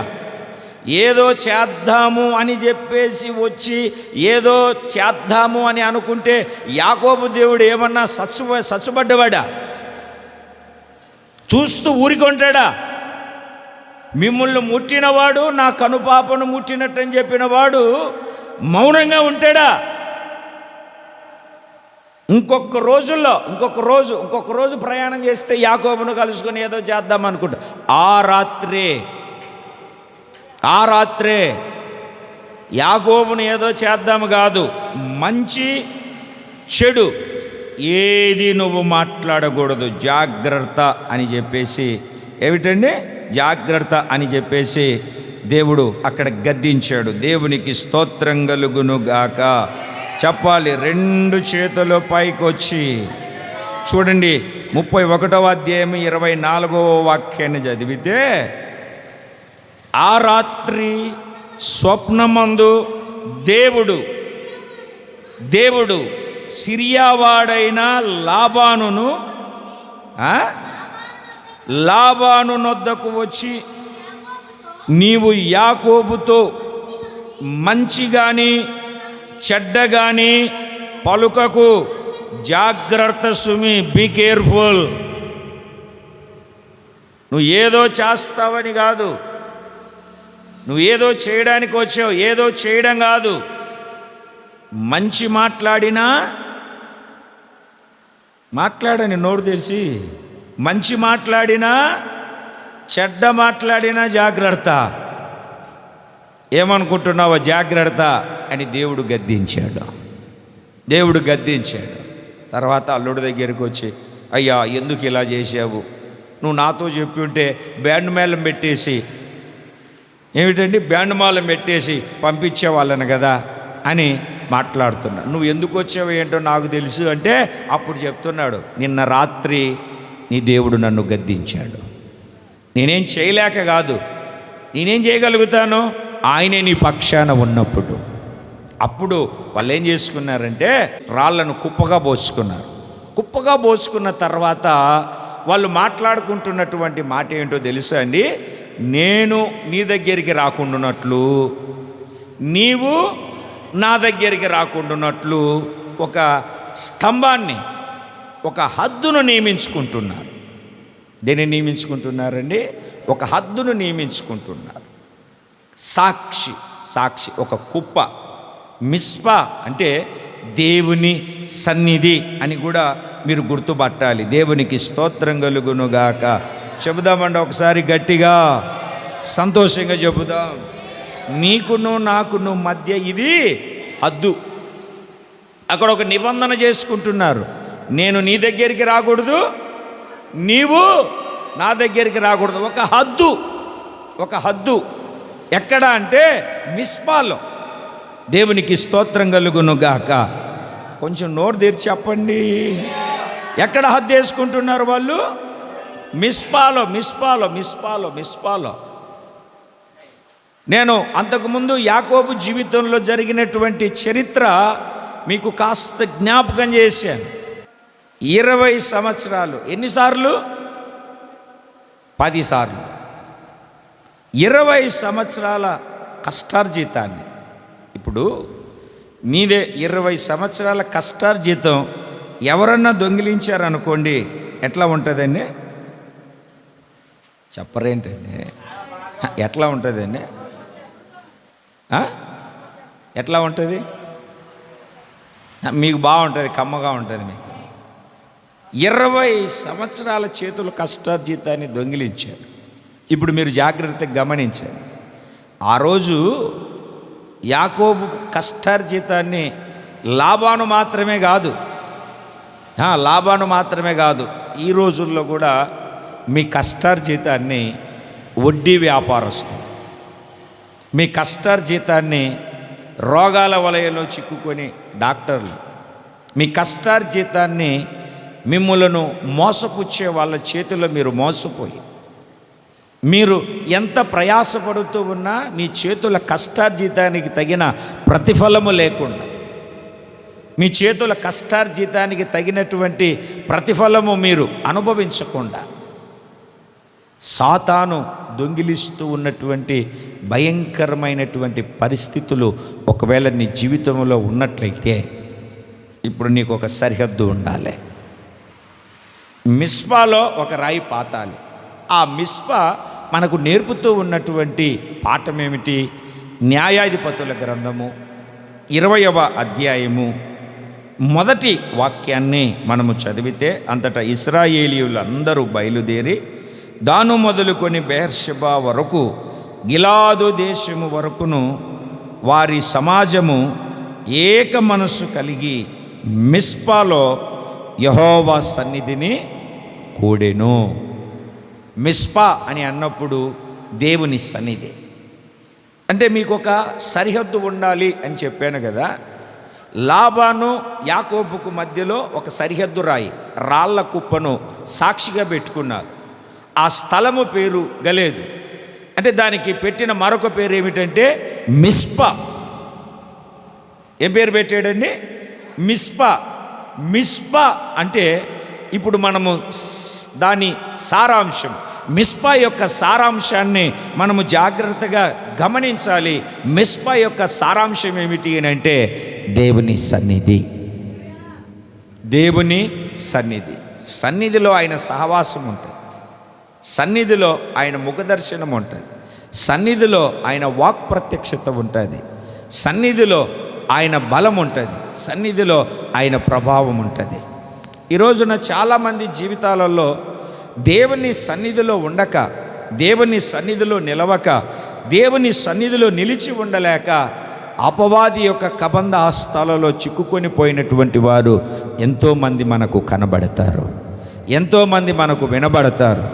ఏదో చేద్దాము అని చెప్పేసి వచ్చి ఏదో చేద్దాము అని అనుకుంటే యాకోబు దేవుడు ఏమన్నా సచ్చుబడ్డవాడా? చూస్తూ ఊరికొంటాడా? మిమ్మల్ని ముట్టినవాడు నా కనుపాపను ముట్టినట్టని చెప్పినవాడు మౌనంగా ఉంటాడా? ఇంకొక రోజు ప్రయాణం చేస్తే యాకోబును కలుసుకొని ఏదో చేద్దాం అనుకుంటా. ఆ రాత్రే యాకోబును ఏదో చేద్దాము కాదు, మంచి చెడు ఏది నువ్వు మాట్లాడకూడదు, జాగ్రత్త అని చెప్పేసి, ఏమిటండి జాగ్రత్త అని చెప్పేసి దేవుడు అక్కడ గద్దించాడు. దేవునికి స్తోత్రం కలుగును గాక. చెప్పాలి 2 చేతులు పైకొచ్చి. చూడండి 31వ అధ్యాయం 24వ వాక్యాన్ని చదివితే, ఆ రాత్రి స్వప్నమందు దేవుడు సిరియావాడైన లాబాను నొద్దకు వచ్చి, నీవు యాకోబుతో మంచి గాని చెడ్డ గాని పలుకకు, జాగ్రత్త సుమి, బీ కేర్ఫుల్. నువ్వు ఏదో చేస్తావని కాదు, నువ్వు ఏదో చేయడానికి వచ్చావు, ఏదో చేయడం కాదు. మంచి మాట్లాడని నోరు తెరిచి, మంచి మాట్లాడినా చెడ్డ మాట్లాడినా జాగ్రత్త. ఏమనుకుంటున్నావో జాగ్రత్త అని దేవుడు గద్దించాడు. తర్వాత అల్లుడి దగ్గరికి వచ్చి, అయ్యా ఎందుకు ఇలా చేసావు? నువ్వు నాతో చెప్పి ఉంటే బ్యాండ్ మేళం పెట్టేసి, ఏమిటండి బ్యాండ్ మేళం పెట్టేసి పంపించేవాళ్ళను కదా అని మాట్లాడుతున్నా. నువ్వు ఎందుకు వచ్చావు ఏంటో నాకు తెలుసు అంటే అప్పుడు చెప్తున్నాడు, నిన్న రాత్రి నీ దేవుడు నన్ను గద్దించాడు. నేనేం చేయలేక కాదు, నేనేం చేయగలుగుతాను? ఆయనే నీ పక్షాన ఉన్నప్పుడు. అప్పుడు వాళ్ళు ఏం చేసుకున్నారంటే రాళ్లను కుప్పగా పోసుకున్న తర్వాత వాళ్ళు మాట్లాడుకుంటున్నటువంటి మాట ఏంటో తెలుసా అండి? నేను నీ దగ్గరికి రాకుండానట్లు, నీవు నా దగ్గరికి రాకుండానట్లు ఒక స్తంభాన్ని, ఒక హద్దును నియమించుకుంటున్నారు. దేన్ని నియమించుకుంటున్నారండి? ఒక హద్దును నియమించుకుంటున్నారు. సాక్షి ఒక కుప్ప. మిస్పా అంటే దేవుని సన్నిధి అని కూడా మీరు గుర్తుపట్టాలి. దేవునికి స్తోత్రం కలుగునుగాక. చెబుదామండి ఒకసారి గట్టిగా సంతోషంగా చెబుదాం. నీకును నాకును మధ్య ఇది హద్దు. అక్కడ ఒక నిబంధన చేసుకుంటున్నారు. నేను నీ దగ్గరికి రాకూడదు, నీవు నా దగ్గరికి రాకూడదు. ఒక హద్దు ఎక్కడ అంటే మిస్పాలో. దేవునికి స్తోత్రం కలుగునుగాక. కొంచెం నోరు తెరిచి చెప్పండి, ఎక్కడ హద్దు వేసుకుంటున్నారు వాళ్ళు? మిస్పాలో. నేను అంతకుముందు యాకోబు జీవితంలో జరిగినటువంటి చరిత్ర మీకు కాస్త జ్ఞాపకం చేశాను. 20 సంవత్సరాలు. ఎన్నిసార్లు? 10 సార్లు. 20 సంవత్సరాల కష్టార్జితాన్ని, ఇప్పుడు నీదే 20 సంవత్సరాల కష్టార్జితం ఎవరన్నా దొంగిలించారనుకోండి, ఎట్లా ఉంటుందండి? చెప్పరేంటండి? ఎట్లా ఉంటుందండి? ఎట్లా ఉంటుంది? మీకు బాగుంటుంది, కమ్మగా ఉంటుంది మీకు. 20 సంవత్సరాల చేతులు కష్టార్జితాన్ని దొంగిలించారు. ఇప్పుడు మీరు జాగ్రత్తగా గమనించారు. ఆ రోజు యాకోబు కష్టార్జితాన్ని లాబాను మాత్రమే కాదు, ఈ రోజుల్లో కూడా మీ కష్టార్జితాన్ని వడ్డీ వ్యాపారస్తులు, మీ కష్టార్జితాన్ని రోగాల వలయంలో చిక్కుకొని డాక్టర్లు, మీ కష్టార్జితాన్ని మిమ్ములను మోసపుచ్చే వాళ్ళ చేతుల్లో మీరు మోసపోయి మీరు ఎంత ప్రయాసపడుతూ ఉన్నా మీ చేతుల కష్టార్జితానికి తగిన ప్రతిఫలము లేకుండా, మీ చేతుల కష్టార్జితానికి తగినటువంటి ప్రతిఫలము మీరు అనుభవించకుండా సాతాను దొంగిలిస్తూ ఉన్నటువంటి భయంకరమైనటువంటి పరిస్థితులు ఒకవేళ నీ జీవితంలో ఉన్నట్లయితే ఇప్పుడు నీకు ఒక సరిహద్దు ఉండాలి. మిస్పాలో ఒక రాయి పాతాలి. ఆ మిస్పా మనకు నేర్పుతూ ఉన్నటువంటి పాఠం ఏమిటి? న్యాయాధిపతుల గ్రంథము 20వ అధ్యాయము మొదటి వాక్యాన్ని మనము చదివితే, అంతటా ఇశ్రాయేలీయులందరూ బయలుదేరి దాను మొదలుకొని బెయేర్షెబా వరకు గిలాదు దేశము వరకును వారి సమాజము ఏక మనస్సు కలిగి మిస్పాలో యెహోవా సన్నిధిని కూడెను. మిస్పా అని అన్నప్పుడు దేవుని సన్నిధి అంటే మీకు ఒక సరిహద్దు ఉండాలి అని చెప్పాను కదా. లాబాను యాకోబుకు మధ్యలో ఒక సరిహద్దు రాళ్ళ కుప్పను సాక్షిగా పెట్టుకున్నారు. ఆ స్థలము పేరు గలేదు. అంటే దానికి పెట్టిన మరొక పేరు ఏమిటంటే మిస్పా. ఏం పేరు పెట్టాడండి? మిస్పా. మిస్పా అంటే ఇప్పుడు మనము దాని సారాంశం, మిస్పా యొక్క సారాంశాన్ని మనము జాగ్రత్తగా గమనించాలి. మిస్పా యొక్క సారాంశం ఏమిటి అని అంటే దేవుని సన్నిధి. దేవుని సన్నిధి. సన్నిధిలో ఆయన సహవాసం ఉంటుంది, సన్నిధిలో ఆయన ముఖదర్శనం ఉంటుంది, సన్నిధిలో ఆయన వాక్ ప్రత్యక్షత ఉంటుంది, సన్నిధిలో ఆయన బలం ఉంటుంది, సన్నిధిలో ఆయన ప్రభావం ఉంటుంది. ఈ రోజున చాలామంది జీవితాలలో దేవుని సన్నిధిలో ఉండక, దేవుని సన్నిధిలో నిలవక, దేవుని సన్నిధిలో నిలిచి ఉండలేక అపవాది యొక్క కబంధ హస్తాలలో చిక్కుకొని పోయినటువంటి వారు ఎంతోమంది మనకు కనబడతారు, ఎంతోమంది మనకు వినబడతారు.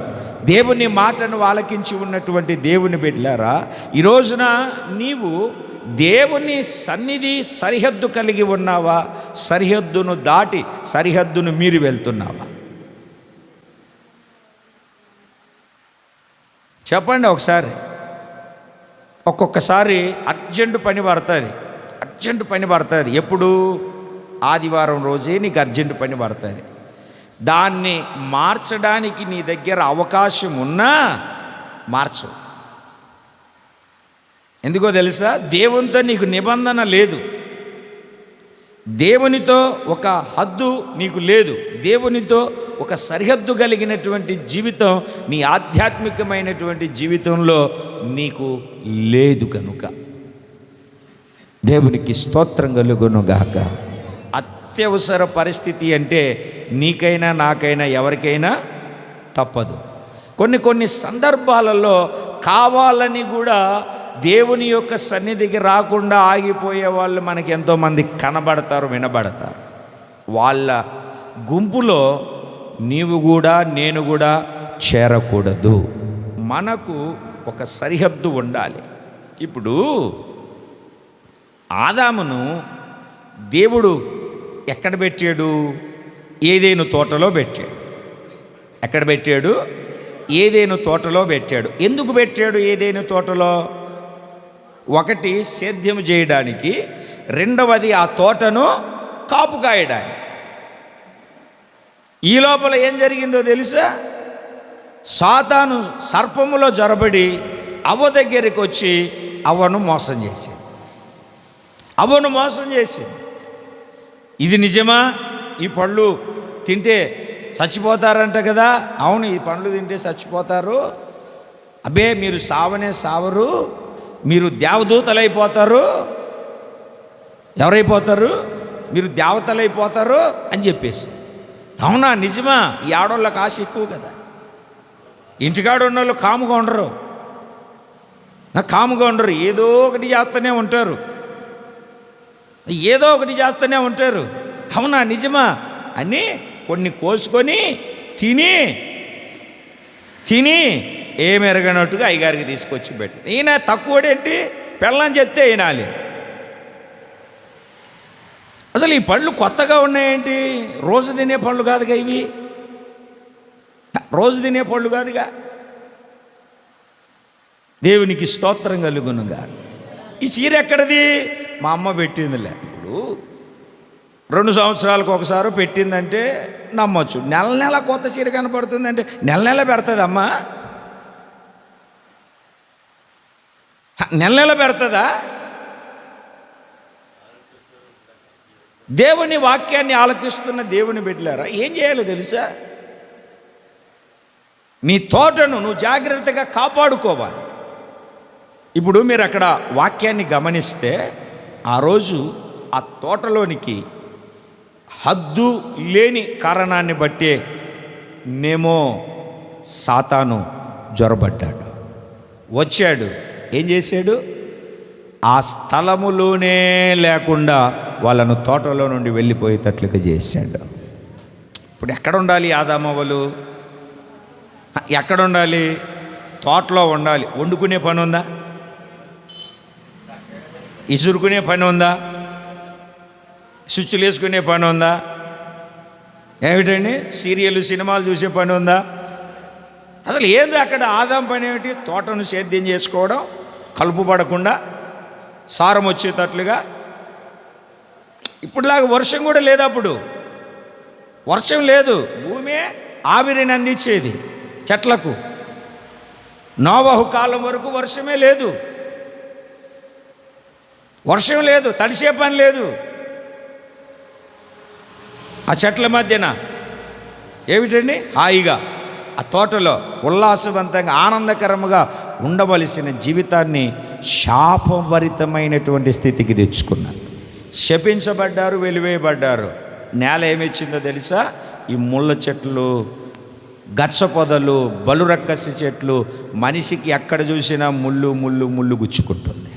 దేవుని మాటను ఆలకించి ఉన్నటువంటి దేవుని బిడ్డలారా, ఈ రోజున నీవు దేవుని సన్నిధి సరిహద్దు కలిగి ఉన్నావా? సరిహద్దును దాటి సరిహద్దును మీరి వెళ్తున్నావా? చెప్పండి ఒకసారి. ఒక్కొక్కసారి అర్జెంటు పని పడుతుంది. ఎప్పుడు? ఆదివారం రోజే నీకు అర్జెంటు పని పడుతుంది. దాన్ని మార్చడానికి నీ దగ్గర అవకాశం ఉన్నా మార్చు. ఎందుకో తెలుసా? దేవునితో నీకు నిబంధన లేదు, దేవునితో ఒక హద్దు నీకు లేదు, దేవునితో ఒక సరిహద్దు కలిగినటువంటి జీవితం నీ ఆధ్యాత్మికమైనటువంటి జీవితంలో నీకు లేదు కనుక దేవునికి స్తోత్రం కలుగునుగాక. అత్యవసర పరిస్థితి అంటే నీకైనా నాకైనా ఎవరికైనా తప్పదు. కొన్ని సందర్భాలలో కావాలని కూడా దేవుని యొక్క సన్నిధికి రాకుండా ఆగిపోయే వాళ్ళు మనకి ఎంతోమంది కనబడతారు, వినబడతారు. వాళ్ళ గుంపులో నీవు కూడా నేను కూడా చేరకూడదు. మనకు ఒక సరిహద్దు ఉండాలి. ఇప్పుడు ఆదామును దేవుడు ఎక్కడ పెట్టాడు? ఏదేను తోటలో పెట్టాడు. ఎక్కడ పెట్టాడు? ఏదేను తోటలో పెట్టాడు. ఎందుకు పెట్టాడు ఏదేను తోటలో? ఒకటి సేద్యం చేయడానికి, రెండవది ఆ తోటను కాపు కాయడానికి. ఈ లోపల ఏం జరిగిందో తెలుసా? సాతాను సర్పములో జొరబడి అవ్వ దగ్గరికి వచ్చి అవ్వను మోసం చేసింది. ఇది నిజమా? ఈ పళ్ళు తింటే చచ్చిపోతారంట కదా. అవును, ఈ పండ్లు తింటే చచ్చిపోతారు. అబ్బే, మీరు సావనే సావరు, మీరు దేవదూతలైపోతారు. ఎవరైపోతారు? మీరు దేవతలైపోతారు అని చెప్పేసి. అవునా, నిజమా? ఈ ఆడవాళ్ళకి ఆశ ఎక్కువ కదా. ఇంటికాడ ఉన్న వాళ్ళు కాముగా ఉండరు, ఏదో ఒకటి చేస్తూనే ఉంటారు. అవునా, నిజమా అని కొన్ని కోసుకొని తిని ఏమెరగనట్టుగా అయ్యగారికి తీసుకొచ్చి పెట్టి, ఈయన తక్కువడేంటి, పెళ్ళని చెప్తే వినాలి. అసలు ఈ పళ్ళు కొత్తగా ఉన్నాయేంటి? రోజు తినే పళ్ళు కాదుగా ఇవి, రోజు తినే పళ్ళు కాదుగా. దేవునికి స్తోత్రం కలుగునుగా. ఈ చీర ఎక్కడిది? మా అమ్మ పెట్టిందిలే. ఇప్పుడు 2 సంవత్సరాలకు ఒకసారి పెట్టిందంటే నమ్మొచ్చు. నెల నెల కొత్త చీర కనపడుతుందంటే నెల నెల పెడుతుందమ్మా? నెల నెల పెడుతుందా? దేవుని వాక్యాన్ని ఆలకిస్తున్న దేవుని బిడ్డలారా, ఏం చేయాలో తెలుసా? నీ తోటను నువ్వు జాగ్రత్తగా కాపాడుకోవాలి. ఇప్పుడు మీరు అక్కడ వాక్యాన్ని గమనిస్తే, ఆ రోజు ఆ తోటలోనికి హద్దు లేని కారణాన్ని బట్టే నేమో సాతాను జ్వరబడ్డాడు, వచ్చాడు. ఏం చేశాడు? ఆ స్థలములోనే లేకుండా వాళ్ళను తోటలో నుండి వెళ్ళిపోయేటట్లుగా చేశాడు. ఇప్పుడు ఎక్కడ ఉండాలి ఆదామవ్వలు? ఎక్కడ ఉండాలి? తోటలో ఉండాలి. వండుకునే పని ఉందా? ఇసురుకునే పని ఉందా? స్విచ్లు వేసుకునే పని ఉందా? ఏమిటండి సీరియల్ సినిమాలు చూసే పని ఉందా? అసలు ఏంది అక్కడ ఆదాం పని ఏమిటి? తోటను సేద్యం చేసుకోవడం, కలుపు పడకుండా సారం వచ్చేటట్లుగా. ఇప్పుడులాగా వర్షం కూడా లేదు. అప్పుడు వర్షం లేదు, భూమి ఆవిరిని అందించేది చెట్లకు. నోవహు కాలం వరకు వర్షమే లేదు, వర్షం లేదు, తడిసే పని లేదు. ఆ చెట్ల మధ్యన ఏమిటండి హాయిగా ఆ తోటలో ఉల్లాసవంతంగా ఆనందకరముగా ఉండవలసిన జీవితాన్ని శాపభరితమైనటువంటి స్థితికి తెచ్చుకున్నారు. శపించబడ్డారు, వెలివేయబడ్డారు. నేల ఏమిచ్చిందో తెలుసా? ఈ ముళ్ళ చెట్లు, గచ్చ పొదలు, బలురక్కసి చెట్లు. మనిషికి ఎక్కడ చూసినా ముళ్ళు ముళ్ళు ముళ్ళు గుచ్చుకుంటుంది.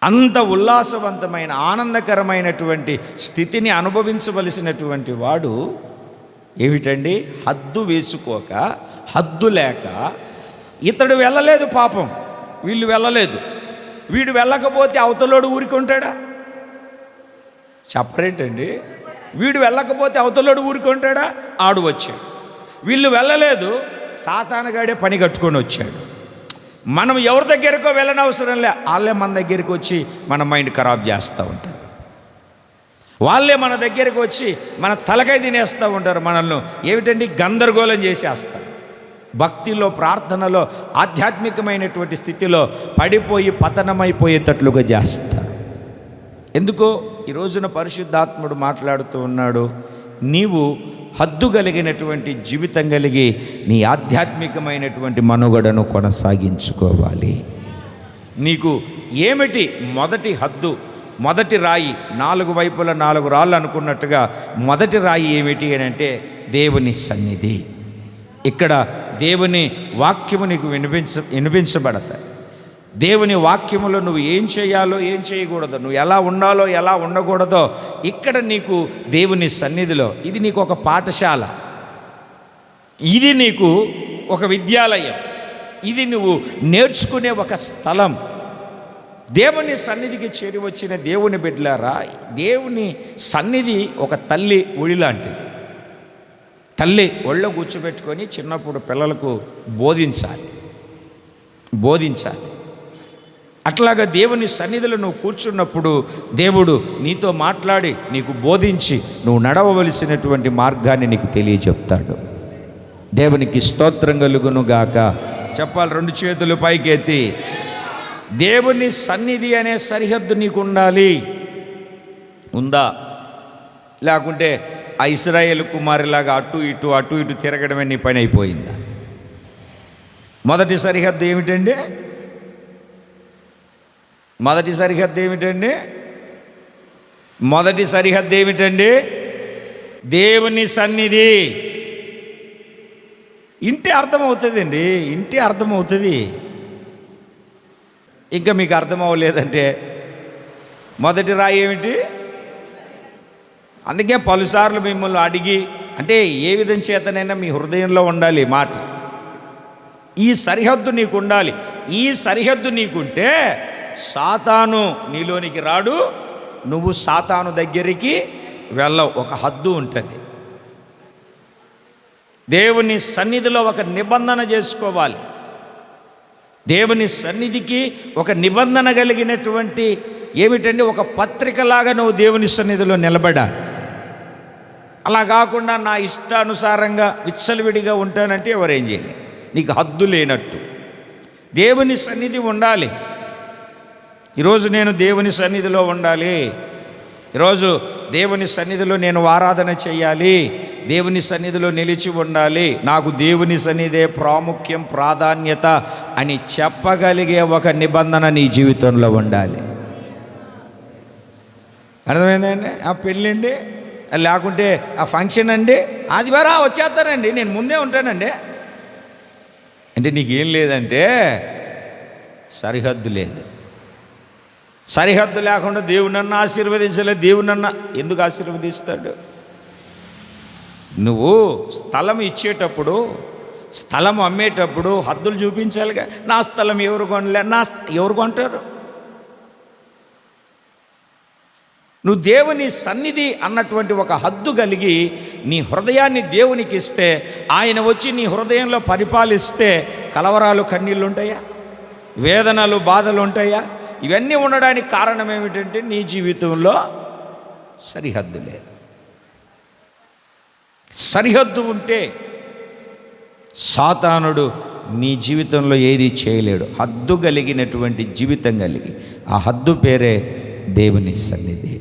అంత ఉల్లాసవంతమైన ఆనందకరమైనటువంటి స్థితిని అనుభవించవలసినటువంటి వాడు ఏమిటండి? హద్దు వేసుకోక, హద్దు లేక. ఇతడు వెళ్ళలేదు పాపం, వీళ్ళు వెళ్ళలేదు. వీడు వెళ్ళకపోతే అవతలోడు ఊరుకుంటాడా? చెప్పరేంటండి? వీడు వెళ్ళకపోతే అవతలోడు ఊరుకుంటాడా? ఆడు వచ్చాడు. వీళ్ళు వెళ్ళలేదు, సాతానుగాడే పని కట్టుకొని వచ్చాడు. మనం ఎవరి దగ్గరకో వెళ్ళనవసరం లే, వాళ్ళే మన దగ్గరికి వచ్చి మన మైండ్ ఖరాబ్ చేస్తూ ఉంటారు. వాళ్ళే మన దగ్గరికి వచ్చి మన తలకాయ తినేస్తూ ఉంటారు. మనల్ని ఏమిటండి గందరగోళం చేసేస్తారు. భక్తిలో, ప్రార్థనలో, ఆధ్యాత్మికమైనటువంటి స్థితిలో పడిపోయి పతనమైపోయేటట్లుగా చేస్తారు. ఎందుకో ఈ రోజున పరిశుద్ధాత్ముడు మాట్లాడుతూ ఉన్నాడు, నీవు హద్దు కలిగినటువంటి జీవితం కలిగి నీ ఆధ్యాత్మికమైనటువంటి మనుగడను కొనసాగించుకోవాలి. నీకు ఏమిటి మొదటి హద్దు, మొదటి రాయి? 4 వైపుల 4 రాళ్ళు అనుకున్నట్టుగా మొదటి రాయి ఏమిటి అని అంటే దేవుని సన్నిధి. ఇక్కడ దేవుని వాక్యము నీకు వినిపించబడతాయి. దేవుని వాక్యములో నువ్వు ఏం చేయాలో, ఏం చేయకూడదో, నువ్వు ఎలా ఉండాలో, ఎలా ఉండకూడదో ఇక్కడ నీకు దేవుని సన్నిధిలో. ఇది నీకు ఒక పాఠశాల, ఇది నీకు ఒక విద్యాలయం, ఇది నువ్వు నేర్చుకునే ఒక స్థలం. దేవుని సన్నిధికి చేరి వచ్చిన దేవుని బిడ్డలారా, దేవుని సన్నిధి ఒక తల్లి ఒడి లాంటిది. తల్లి ఒళ్ళో కూర్చోబెట్టుకొని చిన్నప్పుడు పిల్లలకు బోధించాలి. అట్లాగా దేవుని సన్నిధిలో నువ్వు కూర్చున్నప్పుడు దేవుడు నీతో మాట్లాడి నీకు బోధించి నువ్వు నడవవలసినటువంటి మార్గాన్ని నీకు తెలియచెప్తాడు. దేవునికి స్తోత్రం కలుగును గాక. చెప్పాలి 2 చేతులు పైకెత్తి. దేవుని సన్నిధి అనే సరిహద్దు నీకు ఉండాలి. ఉందా? లేకుంటే ఆ ఇశ్రాయేలు కుమారులాగా అటు ఇటు తిరగడమే నీ పని అయిపోయిందా? మొదటి సరిహద్దు ఏమిటండి? మొదటి సరిహద్దు ఏమిటండి? దేవుని సన్నిధి. ఇంటి అర్థమవుతుందండి, ఇంటి అర్థమవుతుంది. ఇంకా మీకు అర్థం అవ్వలేదంటే మొదటి రాయి ఏమిటి? అందుకే పలుసార్లు మిమ్మల్ని అడిగి, అంటే ఏ విధం చేతనైనా మీ హృదయంలో ఉండాలి మాట. ఈ సరిహద్దు నీకు ఉండాలి. ఈ సరిహద్దు నీకుంటే సాతాను నీలోనికి రాడు, నువ్వు సాతాను దగ్గరికి వెళ్ళవు. ఒక హద్దు ఉంటుంది. దేవుని సన్నిధిలో ఒక నిబంధన చేసుకోవాలి. దేవుని సన్నిధికి ఒక నిబంధన కలిగినటువంటి ఏమిటంటే ఒక పత్రికలాగా నువ్వు దేవుని సన్నిధిలో నిలబడాలి. అలా కాకుండా నా ఇష్టానుసారంగా విచ్చలవిడిగా ఉంటానంటే ఎవరేం చేయలేదు. నీకు హద్దు లేనట్టు దేవుని సన్నిధి ఉండాలి. ఈరోజు నేను దేవుని సన్నిధిలో ఉండాలి, ఈరోజు దేవుని సన్నిధిలో నేను ఆరాధన చేయాలి, దేవుని సన్నిధిలో నిలిచి ఉండాలి, నాకు దేవుని సన్నిధే ప్రాముఖ్యం ప్రాధాన్యత అని చెప్పగలిగే ఒక నిబంధన నీ జీవితంలో ఉండాలి. అర్థమైందండి? ఆ పెళ్ళండి, లేకుంటే ఆ ఫంక్షన్ అండి, ఆదివారం వచ్చేస్తానండి, నేను ముందే ఉంటానండి అంటే నీకేం లేదంటే సరిహద్దు లేదు. సరిహద్దు లేకుండా దేవుడు నన్ను ఆశీర్వదించలేదు. దేవుడు నన్ను ఎందుకు ఆశీర్వదిస్తాడు? నువ్వు స్థలం ఇచ్చేటప్పుడు, స్థలం అమ్మేటప్పుడు హద్దులు చూపించాలిగా. నా స్థలం ఎవరు కొనలే, ఎవరు కొంటారు? నువ్వు దేవుని సన్నిధి అన్నటువంటి ఒక హద్దు కలిగి నీ హృదయాన్ని దేవునికి ఇస్తే, ఆయన వచ్చి నీ హృదయంలో పరిపాలిస్తే కలవరాలు కన్నీళ్ళు ఉంటాయా? వేదనలు బాధలు ఉంటాయా? ఇవన్నీ ఉండడానికి కారణం ఏమిటంటే నీ జీవితంలో సరిహద్దు లేదు. సరిహద్దు ఉంటే సాతానుడు నీ జీవితంలో ఏది చేయలేడు. హద్దు కలిగినటువంటి జీవితం కలిగి, ఆ హద్దు పేరే దేవుని సన్నిధి.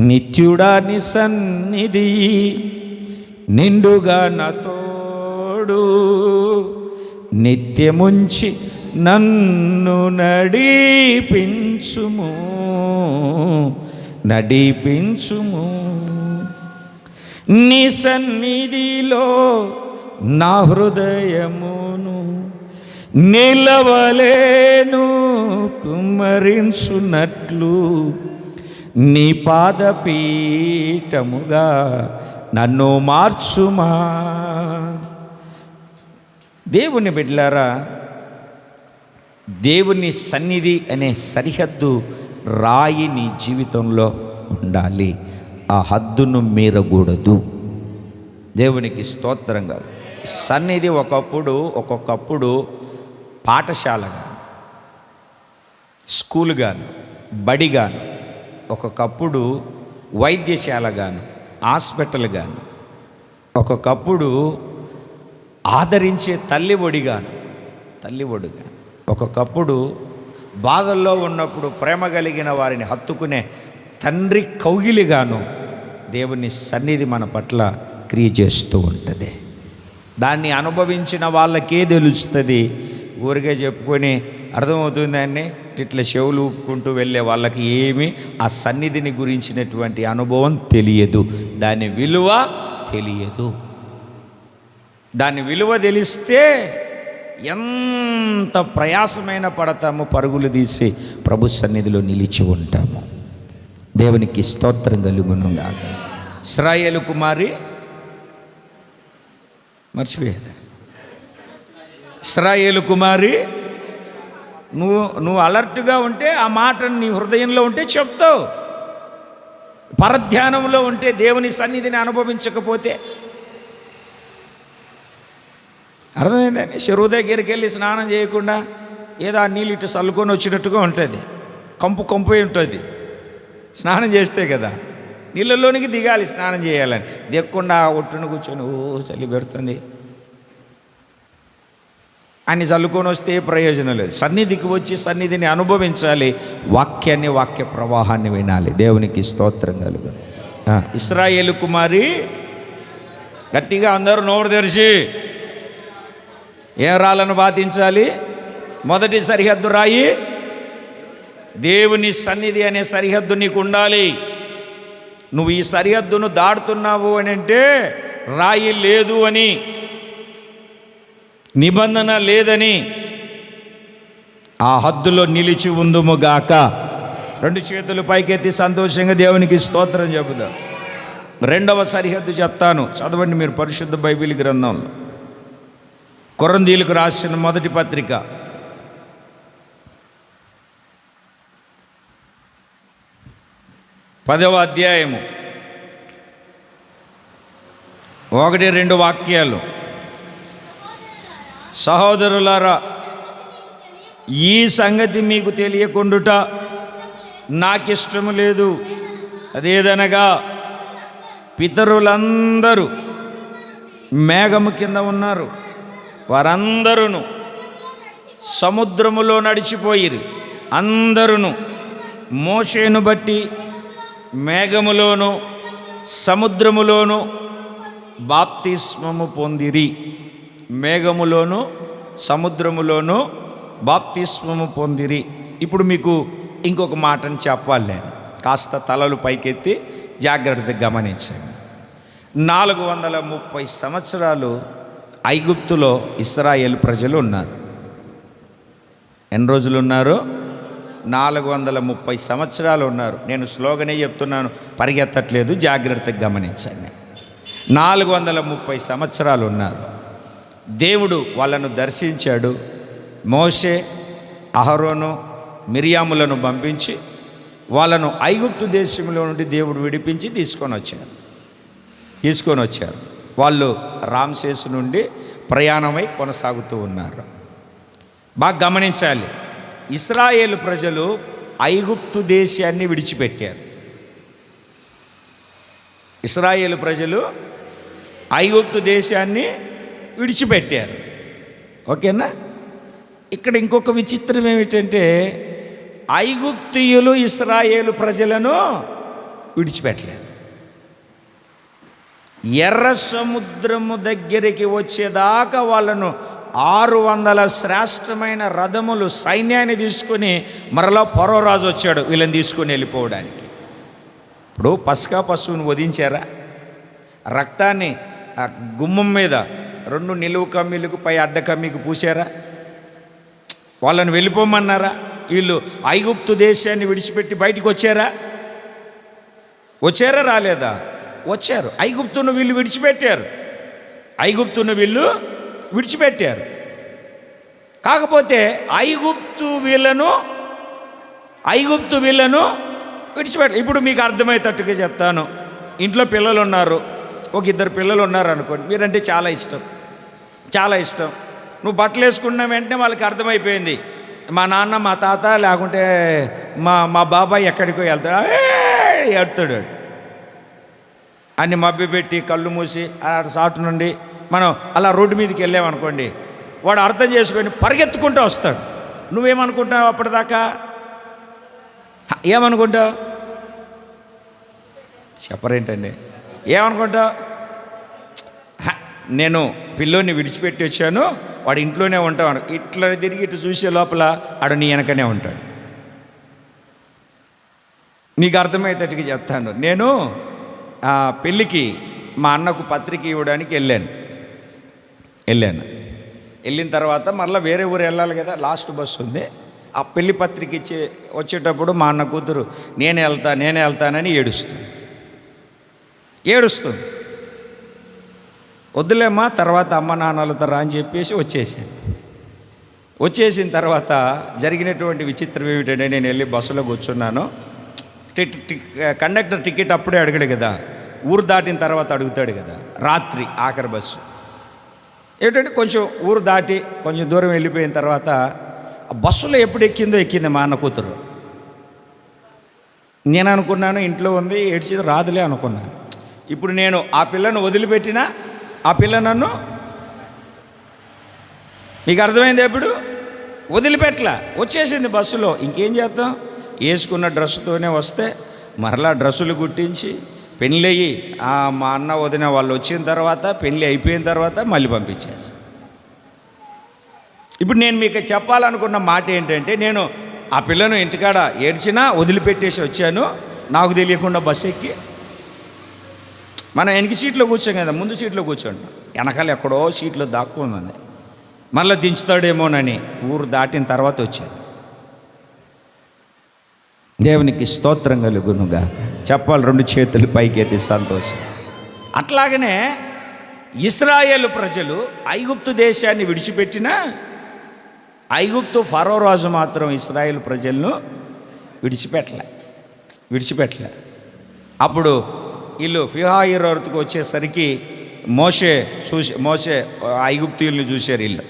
నిత్యుడా నీ సన్నిధి నిండుగా నా తోడు, నిత్యముంచి నన్ను నడిపించుము నడిపించుము. నీ సన్నిధిలో నా హృదయమును నిలవలేను కుమ్మరించున్నట్లు, నీ పాదపీఠముగా నన్ను మార్చుమా. దేవుని బిడ్డలారా, దేవుని సన్నిధి అనే సరిహద్దు రాయి నీ జీవితంలో ఉండాలి. ఆ హద్దును మీరకూడదు. దేవునికి స్తోత్రంగా. సన్నిధి ఒక్కొక్కప్పుడు పాఠశాలగా, స్కూలుగాను, బడిగాను, ఒక్కొక్కప్పుడు వైద్యశాలగాను, హాస్పిటల్ గాను, ఒక్కొక్కప్పుడు ఆదరించే తల్లి ఒడిగాను, ఒక్కొక్కప్పుడు బాధల్లో ఉన్నప్పుడు ప్రేమ కలిగిన వారిని హత్తుకునే తండ్రి కౌగిలిగాను దేవుని సన్నిధి మన పట్ల క్రియ చేస్తూ ఉంటుంది. దాన్ని అనుభవించిన వాళ్ళకే తెలుస్తుంది. ఊరికే చెప్పుకొని అర్థమవుతుందండి, ఇట్లా చెవులు ఊపుకుంటూ వెళ్ళే వాళ్ళకి ఏమీ ఆ సన్నిధిని గురించినటువంటి అనుభవం తెలియదు, దాని విలువ తెలియదు. దాని విలువ తెలిస్తే ఎంత ప్రయాసమైన పడతామో పరుగులు తీసి ప్రభు సన్నిధిలో నిలిచి ఉంటాము. దేవునికి స్తోత్రం కలుగునుగా. ఇశ్రాయేలు కుమారి మర్చిపోయారు. ఇశ్రాయేలు కుమారి, నువ్వు అలర్ట్గా ఉంటే, ఆ మాటను నీ హృదయంలో ఉంటే చెప్తావు. పరధ్యానంలో ఉంటే, దేవుని సన్నిధిని అనుభవించకపోతే అర్థమైందండి. చెరువు దగ్గరికి వెళ్ళి స్నానం చేయకుండా ఏదో ఆ నీళ్ళు ఇటు చల్లుకొని వచ్చినట్టుగా ఉంటుంది. కంపు ఉంటుంది. స్నానం చేస్తే కదా నీళ్ళలోనికి దిగాలి స్నానం చేయాలని. దిగకుండా ఒట్టును కూర్చొని చలి పెడుతుంది అని చల్లుకొని వస్తే ప్రయోజనం లేదు. సన్నిధికి వచ్చి సన్నిధిని అనుభవించాలి. వాక్య ప్రవాహాన్ని వినాలి. దేవునికి స్తోత్రం కలుగు. ఇశ్రాయేలు కుమారి, గట్టిగా అందరూ నోరు తెరిచి ఏ రాళ్ళను బాధించాలి? మొదటి సరిహద్దు రాయి దేవుని సన్నిధి అనే సరిహద్దు నీకు ఉండాలి. నువ్వు ఈ సరిహద్దును దాటుతున్నావు అని అంటే రాయి లేదు అని, నిబంధన లేదని, ఆ హద్దులో నిలిచి ఉందుముగాక. రెండు చేతులు పైకెత్తి సంతోషంగా దేవునికి స్తోత్రం చెబుదాం. రెండవ సరిహద్దు చెప్తాను, చదవండి మీరు పరిశుద్ధ బైబిల్ గ్రంథంలో. కొరింథీయులకు రాసిన మొదటి పత్రిక 10వ అధ్యాయము 1-2 వాక్యాలు. సహోదరులారా, ఈ సంగతి మీకు తెలియకుండుట నాకిష్టము లేదు. అదేదనగా పితరులందరూ మేఘము కింద ఉన్నారు, వారందరూ సముద్రములో నడిచిపోయిరి. అందరూ మోషేను బట్టి మేఘములోను సముద్రములోను బాప్తిస్మము పొందిరి. మేఘములోను సముద్రములోను బాప్తిస్మము పొందిరి. ఇప్పుడు మీకు ఇంకొక మాటను చెప్పాలి. నేను కాస్త తలలు పైకెత్తి జాగ్రత్తగా గమనించండి. 430 సంవత్సరాలు ఐగుప్తులో ఇశ్రాయేలు ప్రజలు ఉన్నారు. ఎన్ని రోజులు ఉన్నారు? 430 సంవత్సరాలు ఉన్నారు. నేను స్లోగనే చెప్తున్నాను, పరిగెత్తట్లేదు, జాగ్రత్తగా గమనించండి. 430 సంవత్సరాలు ఉన్నారు. దేవుడు వాళ్ళను దర్శించాడు. మోషే, అహరోను, మిరియాములను పంపించి వాళ్ళను ఐగుప్తు దేశంలో నుండి దేవుడు విడిపించి తీసుకొని వచ్చారు. వాళ్ళు రామ్సేసు నుండి ప్రయాణమై కొనసాగుతూ ఉన్నారు. బాగా గమనించాలి, ఇశ్రాయేలు ప్రజలు ఐగుప్తు దేశాన్ని విడిచిపెట్టారు. ఇశ్రాయేలు ప్రజలు ఐగుప్తు దేశాన్ని విడిచిపెట్టారు. ఓకేనా? ఇక్కడ ఇంకొక విచిత్రం ఏమిటంటే, ఐగుప్తీయులు ఇశ్రాయేలు ప్రజలను విడిచిపెట్టలేదు. ఎర్ర సముద్రము దగ్గరికి వచ్చేదాకా వాళ్ళను 600 శ్రేష్టమైన రథములు సైన్యాన్ని తీసుకొని మరలా ఫరోరాజు వచ్చాడు వీళ్ళని తీసుకొని వెళ్ళిపోవడానికి. ఇప్పుడు పస్కా పశువుని వధించారా? రక్తాన్ని ఆ గుమ్మం మీద 2 నిలువు కమ్మీలకు పై అడ్డ కమ్మీకి పూసారా? వాళ్ళని వెళ్ళిపోమన్నారా? వీళ్ళు ఐగుప్తు దేశాన్ని విడిచిపెట్టి బయటికి వచ్చారా? రాలేదా? వచ్చారు. ఐగుప్తును వీళ్ళు విడిచిపెట్టారు. కాకపోతే ఐగుప్తు వీళ్ళను విడిచిపెట్టారు. ఇప్పుడు మీకు అర్థమయ్యేటట్టుగా చెప్తాను. ఇంట్లో పిల్లలు ఉన్నారు, ఒక 2 పిల్లలు ఉన్నారు అనుకోండి. మీరంటే చాలా ఇష్టం. నువ్వు బట్టలు వేసుకున్న వెంటనే వాళ్ళకి అర్థమైపోయింది, మా నాన్న, మా తాత, లేకుంటే మా బాబాయ్ ఎక్కడికో వెళ్తాడు అన్ని మబ్బి పెట్టి కళ్ళు మూసి సాటు నుండి మనం అలా రోడ్డు మీదకి వెళ్ళామనుకోండి, వాడు అర్థం చేసుకొని పరిగెత్తుకుంటూ వస్తాడు. నువ్వేమనుకుంటావు? అప్పటిదాకా ఏమనుకుంటావు? చెప్పరేంటండి? ఏమనుకుంటావు? నేను పిల్లోని విడిచిపెట్టి వచ్చాను, వాడు ఇంట్లోనే ఉంటాడు. ఇట్లా తిరిగి ఇటు చూసే లోపల ఆడు నీ వెనకనే ఉంటాడు. నీకు అర్థమయ్యేటట్టుగా చెప్తాను. నేను పెళ్ళికి మా అన్నకు పత్రిక ఇవ్వడానికి వెళ్ళాను. వెళ్ళిన తర్వాత మళ్ళీ వేరే ఊరు వెళ్ళాలి కదా, లాస్ట్ బస్సు ఉంది. ఆ పెళ్లి పత్రిక వచ్చేటప్పుడు మా అన్న కూతురు నేనే వెళ్తానని ఏడుస్తుంది. వద్దులేమ్మా, తర్వాత అమ్మ నాన్నలతో రా అని చెప్పేసి వచ్చేసిన తర్వాత జరిగినటువంటి విచిత్రం ఏమిటంటే, నేను వెళ్ళి బస్సులో కూర్చున్నాను. కండక్టర్ టికెట్ అప్పుడే అడగడు కదా, ఊరు దాటిన తర్వాత అడుగుతాడు కదా. రాత్రి ఆఖరి బస్సు ఏమిటంటే, కొంచెం ఊరు దాటి కొంచెం దూరం వెళ్ళిపోయిన తర్వాత ఆ బస్సులో ఎప్పుడు ఎక్కింది మా అన్న కూతురు. నేను అనుకున్నాను ఇంట్లో ఉంది, ఏడ్చేది రాదులే అనుకున్నాను. ఇప్పుడు నేను ఆ పిల్లను వదిలిపెట్టినా ఆ పిల్ల నన్ను, మీకు అర్థమైంది, ఎప్పుడు వదిలిపెట్టలా, వచ్చేసింది బస్సులో. ఇంకేం చేద్దాం? వేసుకున్న డ్రెస్సుతోనే వస్తే మరలా డ్రెస్సులు కుట్టించి పెళ్ళయ్యి మా అన్న వదిన వాళ్ళు వచ్చిన తర్వాత, పెళ్ళి అయిపోయిన తర్వాత మళ్ళీ పంపించేసి. ఇప్పుడు నేను మీకు చెప్పాలనుకున్న మాట ఏంటంటే, నేను ఆ పిల్లను ఇంటికాడ ఏడ్చినా వదిలిపెట్టేసి వచ్చాను, నాకు తెలియకుండా బస్సు ఎక్కి. మనం వెనక సీట్లో కూర్చోం కదా, ముందు సీట్లో కూర్చోండి. వెనకాల ఎక్కడో సీట్లో దాక్కుంది, మళ్ళీ దించుతాడేమోనని ఊరు దాటిన తర్వాత వచ్చాను. దేవునికి స్తోత్రం కలుగునుగా. చెప్పాలి 2 చేతులు పైకెత్తి సంతోషం. అట్లాగనే ఇశ్రాయేలు ప్రజలు ఐగుప్తు దేశాన్ని విడిచిపెట్టినా, ఐగుప్తు ఫరో రాజు మాత్రం ఇశ్రాయేలు ప్రజలను విడిచిపెట్టలే. అప్పుడు వీళ్ళు ఫిహాయిరోతుకు వచ్చేసరికి మోషే ఐగుప్తీయుల్ని చూశారు వీళ్ళు.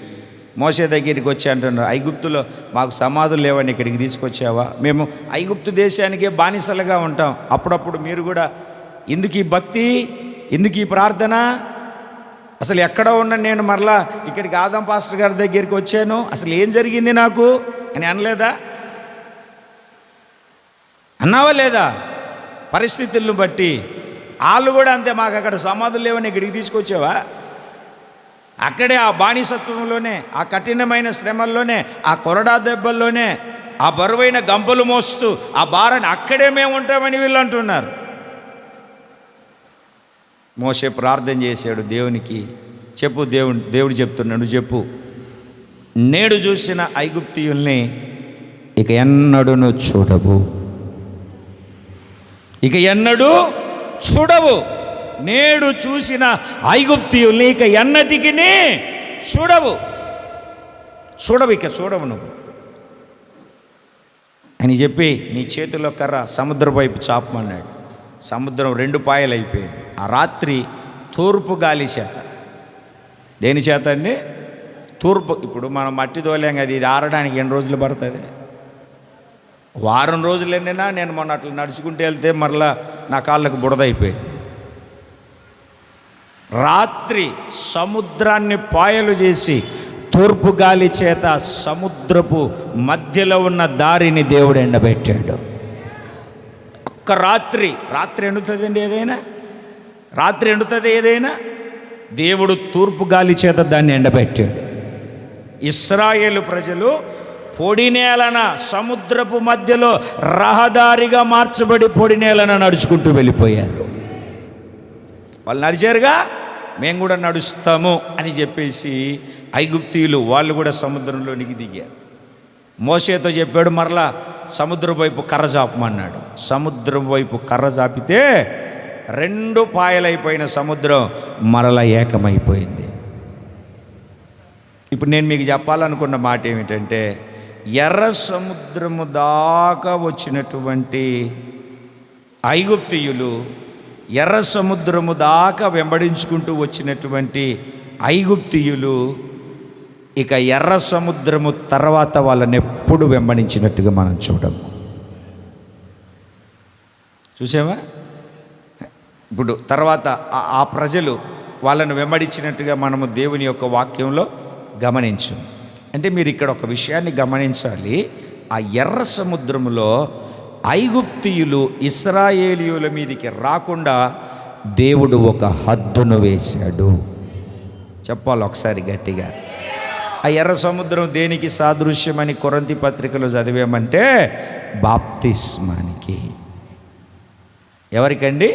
మోషే దగ్గరికి వచ్చి అంటున్నారు, ఐగుప్తులో మాకు సమాధులు లేవని ఇక్కడికి తీసుకొచ్చావా? మేము ఐగుప్తు దేశానికే బానిసలుగా ఉంటాం. అప్పుడప్పుడు మీరు కూడా ఎందుకు ఈ భక్తి, ఎందుకు ఈ ప్రార్థన? అసలు ఎక్కడ ఉన్న నేను మరలా ఇక్కడికి ఆదం పాస్టర్ గారి దగ్గరికి వచ్చాను, అసలు ఏం జరిగింది నాకు అని అనలేదా? అన్నావా లేదా? పరిస్థితులను బట్టి వాళ్ళు కూడా అంతే, మాకు అక్కడ సమాధులు లేవని ఇక్కడికి తీసుకొచ్చావా? అక్కడే ఆ బానిసత్వంలోనే, ఆ కఠినమైన శ్రమల్లోనే, ఆ కొరడా దెబ్బల్లోనే, ఆ బరువైన గంపలు మోస్తూ ఆ భారాన్ని అక్కడే మేము ఉంటామని వీళ్ళు అంటున్నారు. మోషే ప్రార్థన చేశాడు దేవునికి. చెప్పు, దేవుడు చెప్తున్నాడు, చెప్పు, నేడు చూసిన ఐగుప్తీయుల్ని ఇక ఎన్నడూను చూడవు, ఇక ఎన్నడూ చూడవు. నేడు చూసిన ఐగుప్తీయుల్ని ఇక ఎన్నటికి చూడవు, ఇక చూడవు నువ్వు అని చెప్పి నీ చేతిలో కర్ర సముద్రం వైపు చాపమన్నాడు. సముద్రం 2 పాయలు అయిపోయింది. ఆ రాత్రి తూర్పు గాలి చేత, దేని చేత అండి? తూర్పు. ఇప్పుడు మనం మట్టి తోలేం కదా, ఇది ఆరడానికి ఎన్ని రోజులు పడుతుంది? వారం రోజులు ఎండినా. నేను మొన్న అట్లా నడుచుకుంటూ వెళ్తే మరలా నా కాళ్ళకు బురదైపోయింది. రాత్రి సముద్రాన్ని పాయలు చేసి తూర్పు గాలి చేత సముద్రపు మధ్యలో ఉన్న దారిని దేవుడు ఎండబెట్టాడు. ఒక్క రాత్రి ఎండుతుందండి ఏదైనా? రాత్రి ఎండుతుంది ఏదైనా? దేవుడు తూర్పు గాలి చేత దాన్ని ఎండబెట్టాడు. ఇశ్రాయేలు ప్రజలు పొడి నేలన, సముద్రపు మధ్యలో రహదారిగా మార్చబడి పొడి నేలన నడుచుకుంటూ వెళ్ళిపోయారు. వాళ్ళు నడిచారుగా, మేము కూడా నడుస్తాము అని చెప్పేసి ఐగుప్తీయులు వాళ్ళు కూడా సముద్రంలోనికి దిగారు. మోషేతో చెప్పాడు, మరలా సముద్రం వైపు కర్ర చాపమన్నాడు. సముద్రం వైపు కర్ర చాపితే 2 పాయలైపోయిన సముద్రం మరలా ఏకమైపోయింది. ఇప్పుడు నేను మీకు చెప్పాలనుకున్న మాట ఏమిటంటే, ఎర్ర సముద్రము దాకా వచ్చినటువంటి ఐగుప్తీయులు, ఎర్ర సముద్రము దాకా వెంబడించుకుంటూ వచ్చినటువంటి ఐగుప్తీయులు ఇక ఎర్ర సముద్రము తర్వాత వాళ్ళని ఎప్పుడు వెంబడించినట్టుగా మనం చూసావా? ఇప్పుడు తర్వాత ఆ ప్రజలు వాళ్ళను వెంబడించినట్టుగా మనము దేవుని యొక్క వాక్యంలో గమనించు. అంటే మీరు ఇక్కడ ఒక విషయాన్ని గమనించాలి. ఆ ఎర్ర సముద్రములో ఐగుప్తీయులు ఇశ్రాయేలీయుల మీదికి రాకుండా దేవుడు ఒక హద్దును వేశాడు. చెప్పాలి ఒకసారి గట్టిగా. ఆ ఎర్ర సముద్రం దేనికి సాదృశ్యమని కొరింథీ పత్రికలో చదివామంటే బాప్తిస్మానికి. ఎవరికండి?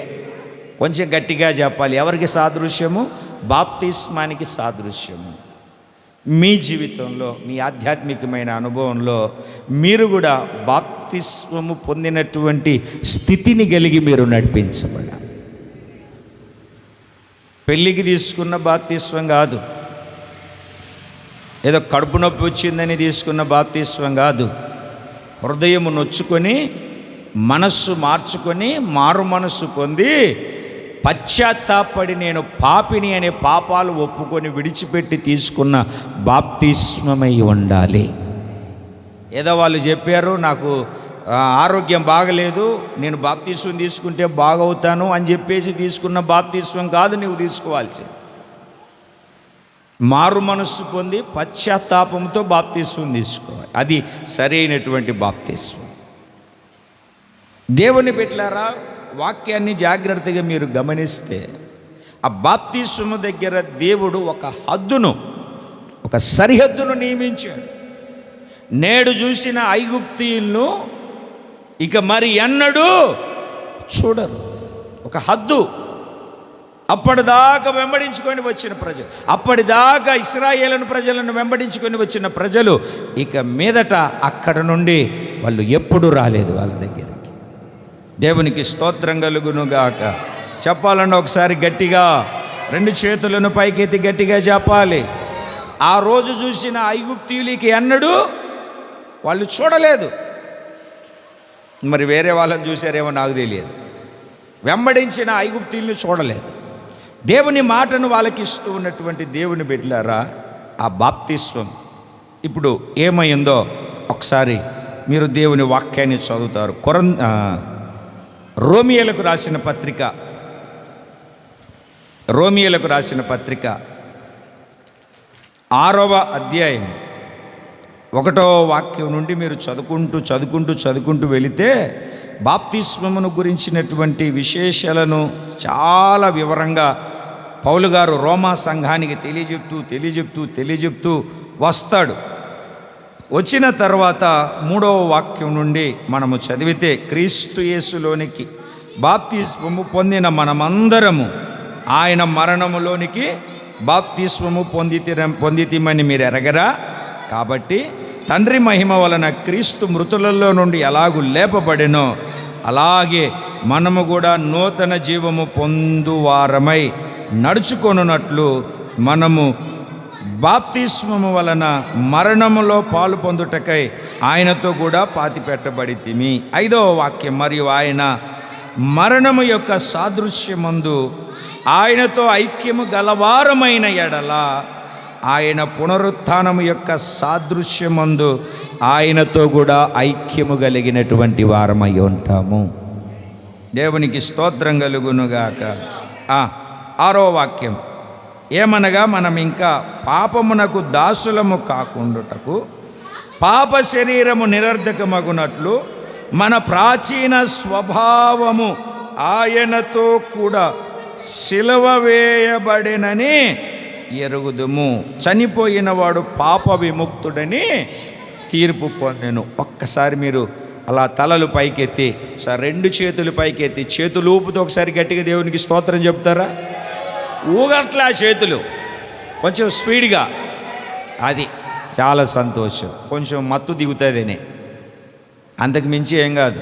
కొంచెం గట్టిగా చెప్పాలి. ఎవరికి సాదృశ్యము? బాప్తిస్మానికి సాదృశ్యము. మీ జీవితంలో, మీ ఆధ్యాత్మికమైన అనుభవంలో మీరు కూడా బాప్తిస్మము పొందినటువంటి స్థితిని కలిగి మీరు నడిపించబడాలి. పెళ్ళికి తీసుకున్న బాప్తిస్మం కాదు, ఏదో కడుపు నొప్పి వచ్చిందని తీసుకున్న బాప్తిస్మం కాదు. హృదయము నొచ్చుకొని మనస్సు మార్చుకొని మారు మనస్సు పొంది పశ్చాత్తాపడి నేను పాపిని అనే పాపాలు ఒప్పుకొని విడిచిపెట్టి తీసుకున్న బాప్తిస్మమై ఉండాలి. ఏదో వాళ్ళు చెప్పారు, నాకు ఆరోగ్యం బాగలేదు, నేను బాప్తిస్మం తీసుకుంటే బాగవుతాను అని చెప్పేసి తీసుకున్న బాప్తిస్మం కాదు నువ్వు తీసుకోవాల్సింది. మారు మనస్సు పొంది పశ్చాత్తాపంతో బాప్తిస్మం తీసుకోవాలి. అది సరైనటువంటి బాప్తిస్మం. దేవుని బిడ్డలారా, వాక్యాన్ని జాగ్రత్తగా మీరు గమనిస్తే ఆ బాప్తిస్మము దగ్గర దేవుడు ఒక హద్దును, ఒక సరిహద్దును నియమించాడు. నేడు చూసిన ఐగుప్తీయులను ఇక మరి ఎన్నడూ చూడరు. ఒక హద్దు. అప్పటిదాకా వెంబడించుకొని వచ్చిన ప్రజలు, అప్పటిదాకా ఇశ్రాయేలు ప్రజలను వెంబడించుకొని వచ్చిన ప్రజలు ఇక మీదట అక్కడ నుండి వాళ్ళు ఎప్పుడూ రాలేదు వాళ్ళ దగ్గరికి. దేవునికి స్తోత్రం కలుగునుగాక. చెప్పాలన్న ఒకసారి గట్టిగా 2 చేతులను పైకెత్తి గట్టిగా చెప్పాలి. ఆ రోజు చూసిన ఐగుప్తీయులకి ఎన్నడూ వాళ్ళు చూడలేదు. మరి వేరే వాళ్ళని చూశారేమో నాకు తెలియదు. వెంబడించిన ఐగుప్తీయుల్ని చూడలేదు. దేవుని మాటను వాళ్ళకి ఇస్తూ ఉన్నటువంటి దేవుని బిడ్డలారా, ఆ బాప్తిస్వం ఇప్పుడు ఏమైందో ఒకసారి మీరు దేవుని వాక్యాన్ని చదువుతారు. రోమియోలకు రాసిన పత్రిక 6వ అధ్యాయం 1వ వాక్యం నుండి మీరు చదువుకుంటూ వెళితే బాప్తిస్మమును గురించినటువంటి విశేషాలను చాలా వివరంగా పౌలు గారు రోమా సంఘానికి తెలియజెప్తూ వస్తాడు. వచ్చిన తర్వాత 3వ వాక్యం నుండి మనము చదివితే, క్రీస్తు యేసులోనికి బాప్తిస్మము పొందిన మనమందరము ఆయన మరణములోనికి బాప్తిస్మము పొందితిమని మీరు ఎరగరా? కాబట్టి తండ్రి మహిమ వలన క్రీస్తు మృతులలో నుండి ఎలాగూ లేపబడెనో అలాగే మనము కూడా నూతన జీవము పొందువారమై నడుచుకొనున్నట్లు మనము బాప్తిస్మము వలన మరణములో పాలు పొందుటకై ఆయనతో కూడా పాతిపెట్టబడితిమి. 5వ వాక్యం, మరియు ఆయన మరణము యొక్క సాదృశ్యమందు ఆయనతో ఐక్యము గలవారమైన ఎడల ఆయన పునరుత్థానము యొక్క సాదృశ్యమందు ఆయనతో కూడా ఐక్యము కలిగినటువంటి వారమై ఉంటాము. దేవునికి స్తోత్రం కలుగునుగాక. 6వ వాక్యం, ఏమనగా మనం ఇంకా పాపమునకు దాసులము కాకుండుటకు పాప శరీరము నిరర్ధకమగునట్లు మన ప్రాచీన స్వభావము ఆయనతో కూడా సిలువ వేయబడినని ఎరుగుదుము. చనిపోయిన వాడు పాప విముక్తుడని తీర్పు పొందెను. ఒక్కసారి మీరు అలా తలలు పైకెత్తి, సార్ 2 చేతులు పైకెత్తి, చేతులు ఊపుతూ ఒకసారి గట్టిగా దేవునికి స్తోత్రం చెప్తారా? ఊగట్లా చేతులు, కొంచెం స్పీడ్గా. అది చాలా సంతోషం. కొంచెం మత్తు దిగుతుందేనే, అంతకు మించి ఏం కాదు.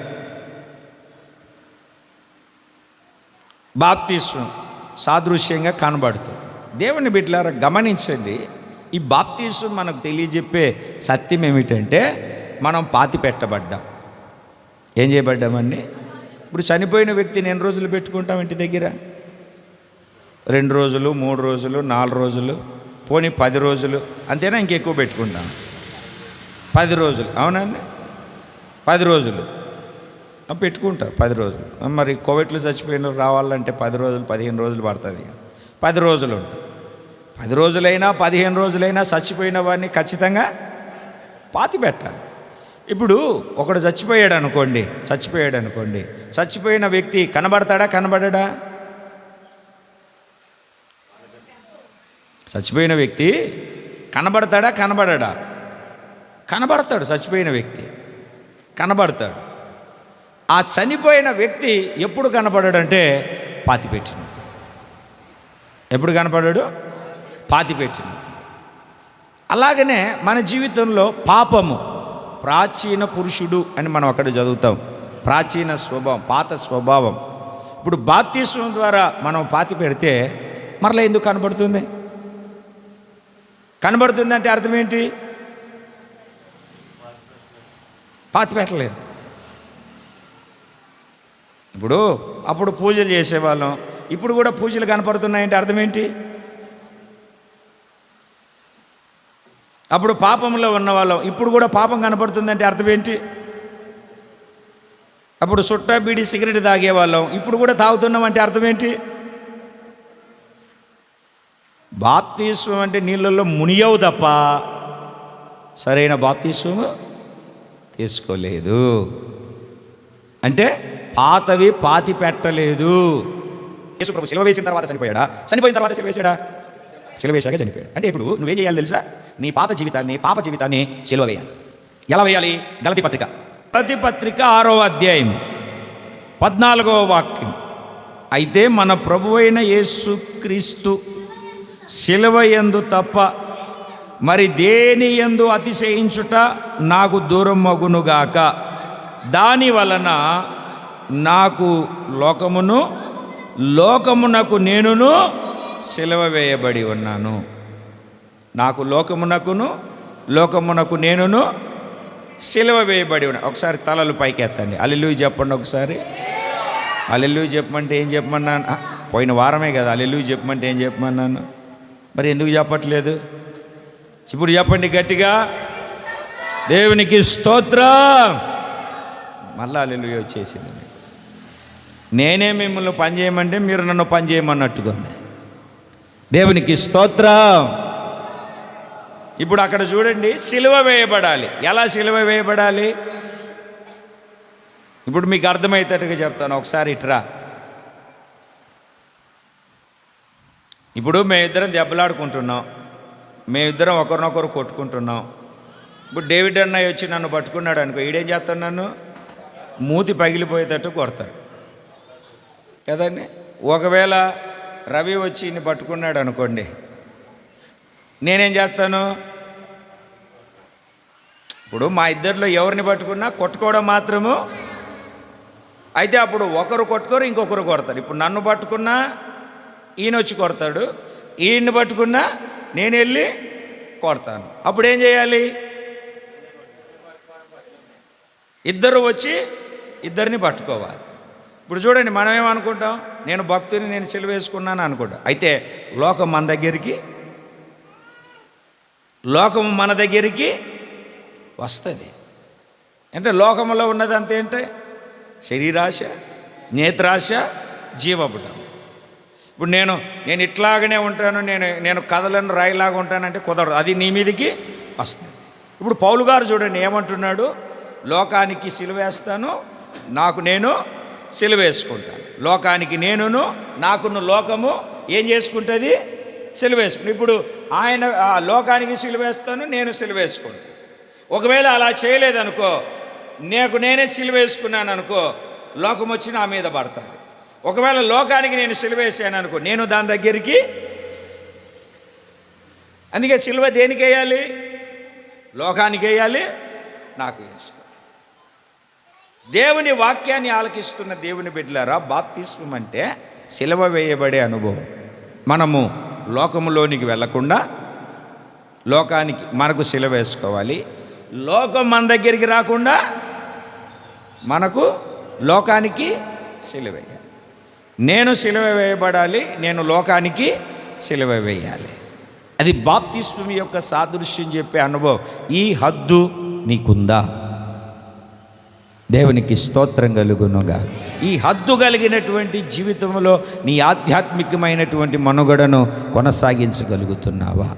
బాప్తిస్మం సాదృశ్యంగా కనబడుతుంది. దేవుని బిడ్డలారా గమనించండి, ఈ బాప్తిస్మం మనకు తెలియజెప్పే సత్యం ఏమిటంటే, మనం పాతి పెట్టబడ్డాం. ఏం చేయబడ్డామండి? ఇప్పుడు చనిపోయిన వ్యక్తిని ఎన్ని రోజులు పెట్టుకుంటాం ఇంటి దగ్గర? 2 రోజులు, 3 రోజులు, 4 రోజులు, పోనీ 10 రోజులు, అంతేనా? ఇంకెక్కువ పెట్టుకుంటాం. 10 రోజులు, అవునండి, 10 రోజులు పెట్టుకుంటారు. 10 రోజులు. మరి కోవిడ్లో చచ్చిపోయిన రావాలంటే 10 రోజులు 15 రోజులు పడుతుంది. 10 రోజులు ఉంటుంది. 10 రోజులైనా 15 రోజులైనా చచ్చిపోయిన వాడిని ఖచ్చితంగా పాతి పెట్టాలి. ఇప్పుడు ఒకడు చచ్చిపోయాడు అనుకోండి, చచ్చిపోయిన వ్యక్తి కనబడతాడా కనబడడా? చచ్చిపోయిన వ్యక్తి కనబడతాడా కనబడడా? కనబడతాడు. చచ్చిపోయిన వ్యక్తి కనబడతాడు. ఆ చనిపోయిన వ్యక్తి ఎప్పుడు కనపడాడంటే పాతిపెట్టినప్పుడు. ఎప్పుడు కనపడాడు? పాతిపెట్టినప్పుడు. అలాగనే మన జీవితంలో పాపము ప్రాచీన పురుషుడు అని మనం అక్కడ చదువుతాం. ప్రాచీన స్వభావం, పాత స్వభావం. ఇప్పుడు బాప్తిస్మం ద్వారా మనం పాతి పెడితే మరలా ఎందుకు కనబడుతుంది? కనబడుతుంది అంటే అర్థం ఏంటి? పాతి పెట్టలేదు. ఇప్పుడు అప్పుడు పూజలు చేసేవాళ్ళం, ఇప్పుడు కూడా పూజలు కనపడుతున్నాయంటే అర్థం ఏంటి? అప్పుడు పాపంలో ఉన్నవాళ్ళం, ఇప్పుడు కూడా పాపం కనపడుతుందంటే అర్థం ఏంటి? అప్పుడు సుట్ట బీడి సిగరెట్ తాగేవాళ్ళం, ఇప్పుడు కూడా తాగుతున్నాం అంటే అర్థం ఏంటి? బాప్తిస్మం అంటే నీళ్ళల్లో మునియవు తప్ప సరైన బాప్తిస్మము తీసుకోలేదు. అంటే పాతవి పాతి పెట్టలేదు. యేసుప్రభు సిలువ వేసిన తర్వాత చనిపోయాడా? చనిపోయిన తర్వాత సిలువ వేసాడా? సిలువ వేశాక చనిపోయాడు. అంటే ఇప్పుడు నువ్వేం చేయాలి తెలుసా? నీ పాత జీవితాన్ని, పాప జీవితాన్ని సిలువ వేయాలి. ఎలా వేయాలి? గలతీ పత్రిక 6వ అధ్యాయం 14వ వాక్యం. అయితే మన ప్రభువైన యేసుక్రీస్తు సిలువ యందు తప్ప మరి దేని యందు అతిశయించుట నాకు దూరం మగునుగాక. దాని వలన నాకు లోకమునకు నేనును సిలువ వేయబడి ఉన్నాను. నాకు లోకమునకు నేనును సిలువ వేయబడి ఉన్నాను. ఒకసారి తలలు పైకి ఎత్తండి. హల్లెలూయా చెప్పండి. ఒకసారి హల్లెలూయా చెప్పమంటే ఏం చెప్పమన్నాను? పోయిన వారమే కదా హల్లెలూయా చెప్పమంటే ఏం చెప్పమన్నాను, మరి ఎందుకు చెప్పట్లేదు? ఇప్పుడు చెప్పండి గట్టిగా, దేవునికి స్తోత్రం. మళ్ళా హల్లెలూయా వచ్చేసింది. నేనే మిమ్మల్ని పని చేయమంటే మీరు నన్ను పని చేయమన్నట్టుగా ఉంది. దేవునికి స్తోత్రం. ఇప్పుడు అక్కడ చూడండి, సిలువ వేయబడాలి. ఎలా సిలువ వేయబడాలి? ఇప్పుడు మీకు అర్థమయ్యేటట్టుగా చెప్తాను, ఒకసారి ఇట్రా. ఇప్పుడు మేమిద్దరం దెబ్బలాడుకుంటున్నాం, మేమిద్దరం ఒకరినొకరు కొట్టుకుంటున్నాం. ఇప్పుడు డేవిడ్ అన్నయ్య వచ్చి నన్ను పట్టుకున్నాడు అనుకో, ఈడేం చేస్తాను, నన్ను మూతి పగిలిపోయేటట్టు కొడతాడు కదండి. ఒకవేళ రవి వచ్చి ఇన్ని పట్టుకున్నాడు అనుకోండి, నేనేం చేస్తాను? ఇప్పుడు మా ఇద్దరిలో ఎవరిని పట్టుకున్నా కొట్టుకోవడం మాత్రము. అయితే అప్పుడు ఒకరు కొట్టుకోరు, ఇంకొకరు కొడతారు. ఇప్పుడు నన్ను పట్టుకున్నా ఈయన వచ్చి కొడతాడు, ఈయన్ని పట్టుకున్నా నేను వెళ్ళి కొడతాను. అప్పుడు ఏం చేయాలి? ఇద్దరు వచ్చి ఇద్దరిని పట్టుకోవాలి. ఇప్పుడు చూడండి, మనం ఏమనుకుంటాం, నేను భక్తుని, నేను సిలువ వేసుకున్నాను అనుకుంటా. అయితే లోకం మన దగ్గరికి వస్తుంది. అంటే లోకంలో ఉన్నది అంత ఏంటి? శరీరాశ, నేత్రాశ, జీవపుటం. ఇప్పుడు నేను ఇట్లాగనే ఉంటాను, నేను కథలను రాయిలాగా ఉంటానంటే కుదరదు, అది నీ మీదికి వస్తుంది. ఇప్పుడు పౌలు గారు చూడండి ఏమంటున్నాడు, లోకానికి సిలువేస్తాను, నాకు నేను సిలువేసుకుంటాను. లోకానికి నేనును, నాకును లోకము ఏం చేసుకుంటుంది? సిలువేసుకుంటాను. ఇప్పుడు ఆయన లోకానికి సిలువేస్తాను, నేను సిలువేసుకుంటాను. ఒకవేళ అలా చేయలేదనుకో, నేనే సిలువేసుకున్నాను అనుకో, లోకం వచ్చి నా మీద పడతాను. ఒకవేళ లోకానికి నేను సిలువేసాను అనుకో, నేను దాని దగ్గరికి. అందుకే సిలువ దేనికి వేయాలి? లోకానికి వేయాలి, నాకు వేసుకో. దేవుని వాక్యాన్ని ఆలకిస్తున్న దేవుని బిడ్డలారా, బాప్తిస్మం అంటే సిలువ వేయబడే అనుభవం. మనము లోకములోనికి వెళ్లకుండా లోకానికి మనకు సిలువ వేసుకోవాలి. లోకం మన దగ్గరికి రాకుండా మనకు లోకానికి సిలువ వేయాలి. నేను సిలువ వేయబడాలి, నేను లోకానికి సిలువ వేయాలి. అది బాప్తిస్మం యొక్క సాదృశ్యం చెప్పే అనుభవం. ఈ హద్దు నీకుందా? దేవునికి స్తోత్రం కలుగునుగా. ఈ హద్దు కలిగినటువంటి జీవితంలో నీ ఆధ్యాత్మికమైనటువంటి మనుగడను కొనసాగించగలుగుతున్నావా?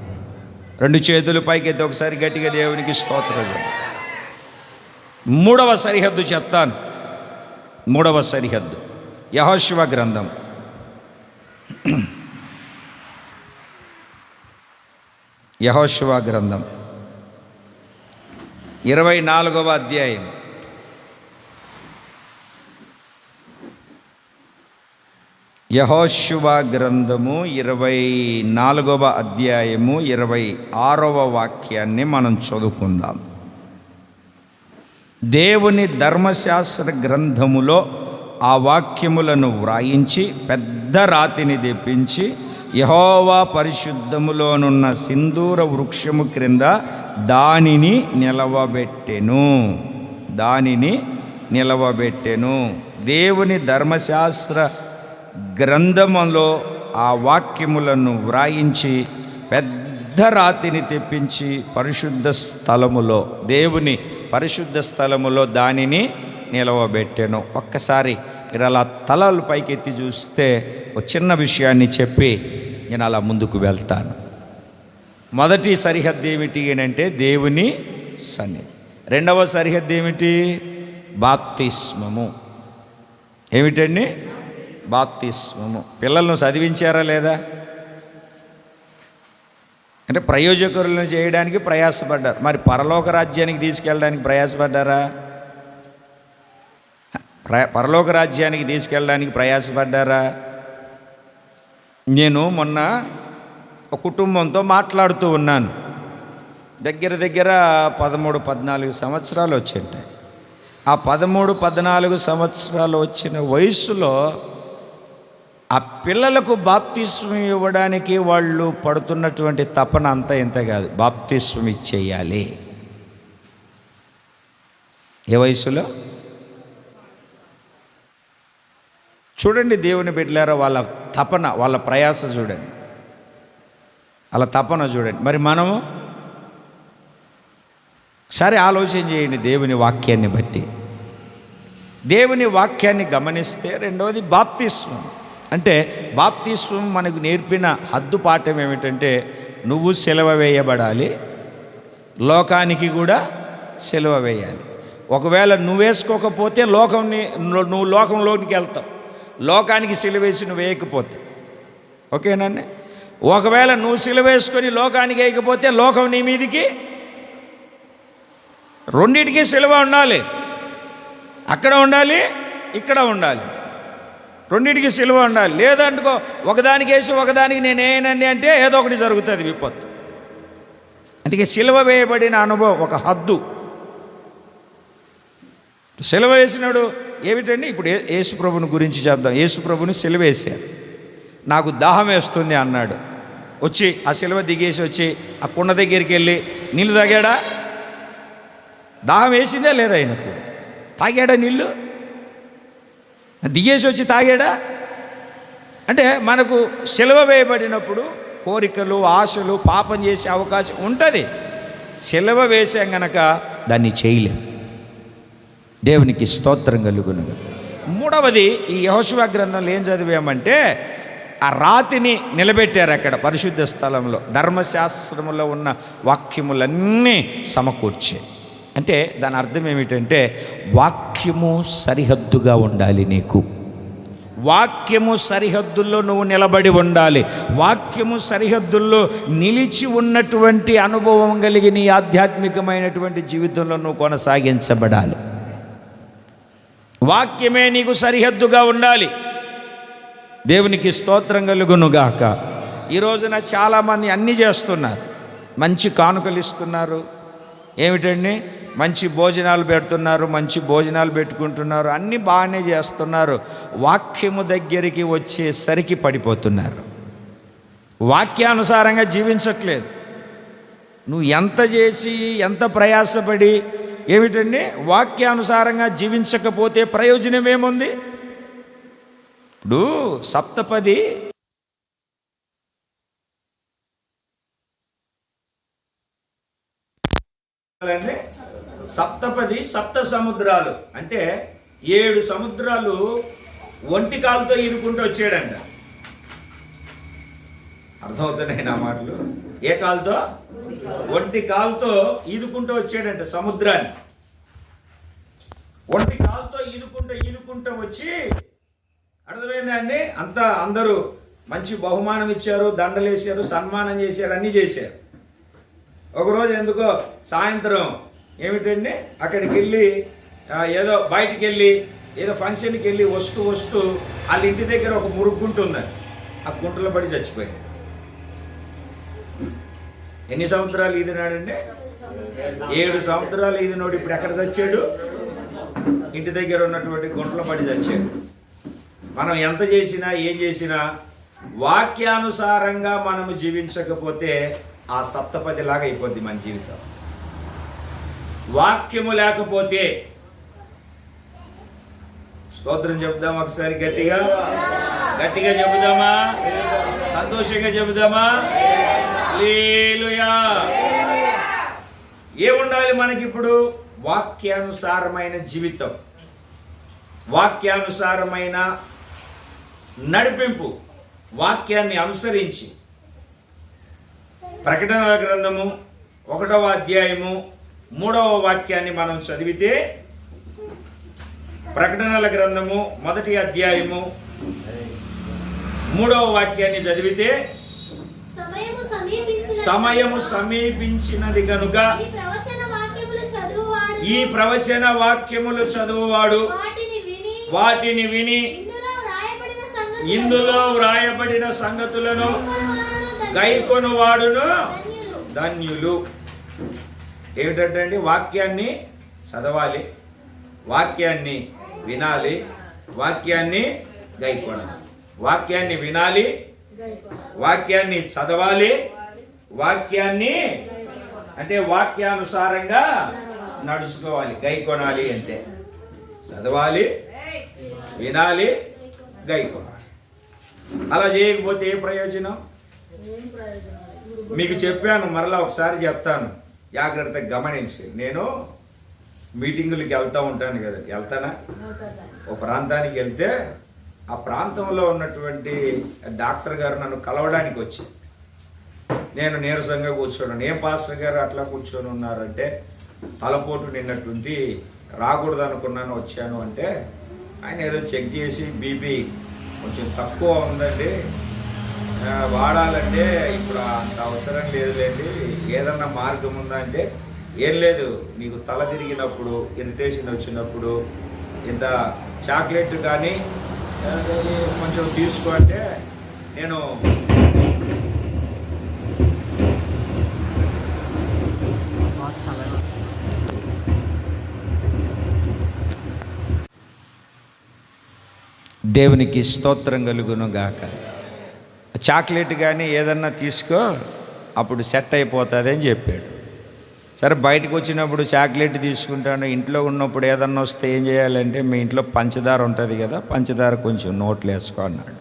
రెండు చేతులు పైకెత్తి ఒకసారి గట్టిగా దేవునికి స్తోత్రం. మూడవ సరిహద్దు చెప్తాను. మూడవ సరిహద్దు యెహోషువ గ్రంథం 24వ అధ్యాయం. యెహోషువ గ్రంథము 24వ అధ్యాయము 26వ వాక్యాన్ని మనం చదువుకుందాం. దేవుని ధర్మశాస్త్ర గ్రంథములో ఆ వాక్యములను వ్రాయించి పెద్ద రాతిని తెప్పించి యెహోవా పరిశుద్ధములోనున్న సింధూర వృక్షము క్రింద దానిని నిలవబెట్టెను. దేవుని ధర్మశాస్త్ర గ్రంథములో ఆ వాక్యములను వ్రాయించి పెద్ద రాతిని తెప్పించి పరిశుద్ధ స్థలములో, దేవుని పరిశుద్ధ స్థలములో దానిని నిలవబెట్టెను. ఒక్కసారి మీరు అలా తలలు పైకెత్తి చూస్తే ఒక చిన్న విషయాన్ని చెప్పి నేను అలా ముందుకు వెళ్తాను. మొదటి సరిహద్దు ఏమిటి అంటే దేవుని సన్నిధి. రెండవ సరిహద్దు ఏమిటి? బాప్తిస్మము. ఏమిటండి? బాప్తిస్మము. పిల్లలను చదివించారా లేదా? అంటే ప్రయోజకులను చేయడానికి ప్రయాసపడ్డారు. మరి పరలోక రాజ్యానికి తీసుకెళ్ళడానికి ప్రయాసపడ్డారా? పరలోక రాజ్యానికి తీసుకెళ్ళడానికి ప్రయాసపడ్డారా? నేను మొన్న ఒక కుటుంబంతో మాట్లాడుతూ ఉన్నాను. దగ్గర 13-14 సంవత్సరాలు వచ్చింటాయి. ఆ 13-14 సంవత్సరాలు వచ్చిన వయసులో ఆ పిల్లలకు బాప్తిస్మం ఇవ్వడానికి వాళ్ళు పడుతున్నటువంటి తపన అంతా ఇంత కాదు. బాప్తిస్మం ఇచ్చేయాలి. ఏ వయసులో? చూడండి దేవుని బిడ్డలారా, వాళ్ళ తపన, వాళ్ళ ప్రయాస చూడండి, వాళ్ళ తపన చూడండి. మరి మనము సరే ఆలోచన చేయండి. దేవుని వాక్యాన్ని బట్టి, దేవుని వాక్యాన్ని గమనిస్తే, రెండవది బాప్తిస్మం. అంటే బాప్తిస్మం మనకు నేర్పిన హద్దు పాఠం ఏమిటంటే, నువ్వు సిలువ వేయబడాలి, లోకానికి కూడా సిలువ వేయాలి. ఒకవేళ నువ్వు వేసుకోకపోతే నువ్వు లోకంలోనికి వెళ్తావు, లోకానికి సిలువ వేసి నువ్వు వేయకపోతే. ఓకేనండి? ఒకవేళ నువ్వు సిలువ వేసుకొని లోకానికి వేయకపోతే లోకం నీ మీదికి, రెండింటికి సిలువ ఉండాలి. అక్కడ ఉండాలి, ఇక్కడ ఉండాలి, రెండింటికి సిలువ ఉండాలి. లేదంటుకో ఒకదానికి వేసి ఒకదానికి నేనేనండి అంటే ఏదో ఒకటి జరుగుతుంది, విపత్తు. అందుకే సిలువ వేయబడిన అనుభవం ఒక హద్దు. సిలువ వేసినాడు ఏమిటండి? ఇప్పుడు యేసుప్రభుని గురించి చెప్దాం. యేసుప్రభుని సిలువ వేశారు. నాకు దాహం వేస్తుంది అన్నాడు. వచ్చి ఆ సిలువ దిగేసి వచ్చి ఆ కుండ దగ్గరికి వెళ్ళి నీళ్ళు తాగాడా? దాహం వేసిందే లేదా ఆయనకు? తాగాడా నీళ్ళు? దిగేసి వచ్చి తాగాడా? అంటే మనకు సిలువ వేయబడినప్పుడు కోరికలు, ఆశలు, పాపం చేసే అవకాశం ఉంటుంది. సిలువ వేసాం గనక దాన్ని చేయలేం. దేవునికి స్తోత్రం కలుగునుగా. మూడవది, ఈ యెహోషువ గ్రంథంలో ఏం చదివామంటే, ఆ రాతిని నిలబెట్టారు అక్కడ పరిశుద్ధ స్థలంలో. ధర్మశాస్త్రములో ఉన్న వాక్యములన్నీ సమకూర్చే. అంటే దాని అర్థం ఏమిటంటే, వాక్యము సరిహద్దుగా ఉండాలి. నీకు వాక్యము సరిహద్దుల్లో నువ్వు నిలబడి ఉండాలి. వాక్యము సరిహద్దుల్లో నిలిచి ఉన్నటువంటి అనుభవం కలిగి నీ ఆధ్యాత్మికమైనటువంటి జీవితంలో నువ్వు కొనసాగించబడాలి. వాక్యమే నీకు సరిహద్దుగా ఉండాలి. దేవునికి స్తోత్రం కలుగునుగాక. ఈ రోజున చాలామంది అన్నీ చేస్తున్నారు. మంచి కానుకలు ఇస్తున్నారు, ఏమిటండి, మంచి భోజనాలు పెడుతున్నారు, మంచి భోజనాలు పెట్టుకుంటున్నారు, అన్నీ బాగానే చేస్తున్నారు. వాక్యము దగ్గరికి వచ్చేసరికి పడిపోతున్నారు. వాక్యానుసారంగా జీవించట్లేదు. నువ్వు ఎంత చేసి ఎంత ప్రయాసపడి ఏమిటండి వాక్యానుసారంగా జీవించకపోతే ప్రయోజనం ఏముంది? ఇప్పుడు సప్తపది సప్తపది సప్త సముద్రాలు అంటే 7 సముద్రాలు ఒంటి కాలుతో ఈదుకుంటూ వచ్చాడంట. అర్థమవుతున్నాయి నా మాటలు? ఏ కాలుతో? ఒంటి కాలుతో ఈదుకుంటూ వచ్చాడంట సముద్రాన్ని. ఒంటి కాలుతో ఈదుకుంటూ వచ్చి, అర్థమైందండి, అందరూ మంచి బహుమానం ఇచ్చారు, దండలేశారు, సన్మానం చేశారు, అన్నీ చేశారు. ఒకరోజు ఎందుకో సాయంత్రం ఏమిటండి అక్కడికి వెళ్ళి ఏదో బయటికి వెళ్ళి ఏదో ఫంక్షన్కి వెళ్ళి వస్తూ వాళ్ళ ఇంటి దగ్గర ఒక మురుగు గుంట ఉందని ఆ గుంటలో పడి చచ్చిపోయాడు. ఎన్ని సంవత్సరాలు ఈదినాడండి? 7 సంవత్సరాలు ఈదినోడు ఇప్పుడు ఎక్కడ చచ్చాడు? ఇంటి దగ్గర ఉన్నటువంటి గుంటలో పడి చచ్చాడు. మనం ఎంత చేసినా ఏం చేసినా వాక్యానుసారంగా మనము జీవించకపోతే ఆ సప్తపది లాగా అయిపోద్ది మన జీవితం. వాక్యము లేకపోతే, స్తోత్రం చెబుదాం ఒకసారి గట్టిగా చెబుదామా? సంతోషంగా చెబుదామా? హల్లెలూయా. ఏముండాలి మనకిప్పుడు? వాక్యానుసారమైన జీవితం, వాక్యానుసారమైన నడిపింపు, వాక్యాన్ని అనుసరించి. ప్రకటనల గ్రంథము 1వ అధ్యాయము 3వ వాక్యాన్ని మనం చదివితే, ప్రకటనల గ్రంథము 1వ అధ్యాయము 3వ వాక్యాన్ని చదివితే, సమయము సమీపించినది గనుక ఈ ప్రవచన వాక్యములు చదువువాడు వాటిని విని ఇందులో వ్రాయబడిన సంగతులను గైకొను వాడును ధన్యులు. ఏమిటంటే అండి, వాక్యాన్ని చదవాలి, వాక్యాన్ని వినాలి, వాక్యాన్ని గైకొనాలి. వాక్యాన్ని వినాలి, వాక్యాన్ని చదవాలి, వాక్యాన్ని అంటే వాక్యానుసారంగా నడుచుకోవాలి. గైకొనాలి అంటే చదవాలి, వినాలి, గైకోవాలి. అలా చేయకపోతే ఏ ప్రయోజనం? మీకు చెప్పాను, మరలా ఒకసారి చెప్తాను, జాగ్రత్తగా గమనించి. నేను మీటింగులకి వెళ్తూ ఉంటాను కదా, వెళ్తానా? ఒక ప్రాంతానికి వెళ్తే ఆ ప్రాంతంలో ఉన్నటువంటి డాక్టర్ గారు నన్ను కలవడానికి వచ్చి, నేను నీరసంగా కూర్చోను. ఏం పాస్టర్ గారు అట్లా కూర్చొని ఉన్నారంటే, తలపోటు నిన్నటువంటి రాకూడదు అనుకున్నాను, వచ్చాను అంటే, ఆయన ఏదో చెక్ చేసి బీపీ కొంచెం తక్కువ ఉందండి, వాడాలంటే ఇప్పుడు అంత అవసరం లేదులేండి, ఏదన్నా మార్గం ఉందా అంటే, ఏం లేదు, నీకు తల తిరిగినప్పుడు, ఇరిటేషన్ వచ్చినప్పుడు ఇంత చాక్లెట్ కానీ కొంచెం తీసుకో అంటే, నేను దేవునికి స్తోత్రం కలుగును గాక. చాక్లెట్ కానీ ఏదన్నా తీసుకో, అప్పుడు సెట్ అయిపోతుంది అని చెప్పాడు. సరే, బయటకు వచ్చినప్పుడు చాక్లెట్ తీసుకుంటాను, ఇంట్లో ఉన్నప్పుడు ఏదన్నా వస్తే ఏం చేయాలంటే, మీ ఇంట్లో పంచదార ఉంటుంది కదా, పంచదార కొంచెం నోట్లు వేసుకో అన్నాడు.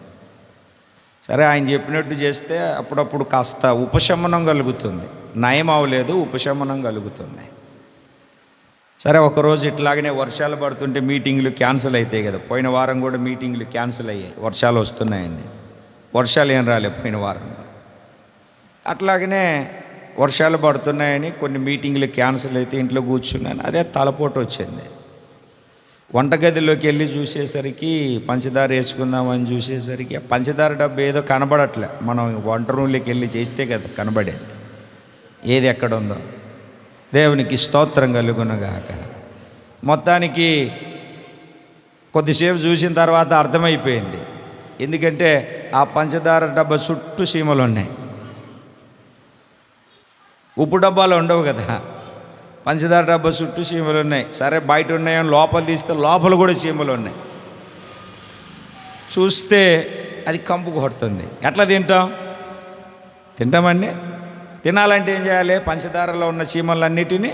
సరే, ఆయన చెప్పినట్టు చేస్తే అప్పుడప్పుడు కాస్త ఉపశమనం కలుగుతుంది. నయం అవ్వలేదు, ఉపశమనం కలుగుతుంది. సరే, ఒకరోజు ఇట్లాగనే వర్షాలు పడుతుంటే మీటింగ్లు క్యాన్సిల్ అవుతాయి కదా. పోయిన వారం కూడా మీటింగ్లు క్యాన్సిల్ అయ్యాయి, వర్షాలు వస్తున్నాయని. వర్షాలు ఏం రాలే పోయిన వారం. అట్లాగనే వర్షాలు పడుతున్నాయని కొన్ని మీటింగ్లు క్యాన్సిల్ అయితే ఇంట్లో కూర్చున్నాను. అదే తలపోటు వచ్చింది. వంటగదిలోకి వెళ్ళి చూసేసరికి పంచదార వేసుకుందామని చూసేసరికి పంచదార డబ్బు ఏదో కనబడట్లే. మనం వంట రూమ్లోకి వెళ్ళి చేస్తే కదా కనబడేది ఏది ఎక్కడ ఉందో. దేవునికి స్తోత్రం కలుగునుగాక. మొత్తానికి కొద్దిసేపు చూసిన తర్వాత అర్థమైపోయింది. ఎందుకంటే ఆ పంచదార డబ్బా చుట్టూ సీమలు ఉన్నాయి. ఉప్పు డబ్బాలు ఉండవు కదా, పంచదార డబ్బా చుట్టూ సీమలు ఉన్నాయి. సరే, బయట ఉన్నాయని లోపల తీస్తే లోపల కూడా సీమలు ఉన్నాయి. చూస్తే అది కంపు కొడుతుంది. ఎట్లా తింటామండి? తినాలంటే ఏం చేయాలి? పంచదారలో ఉన్న సీమలన్నిటినీ,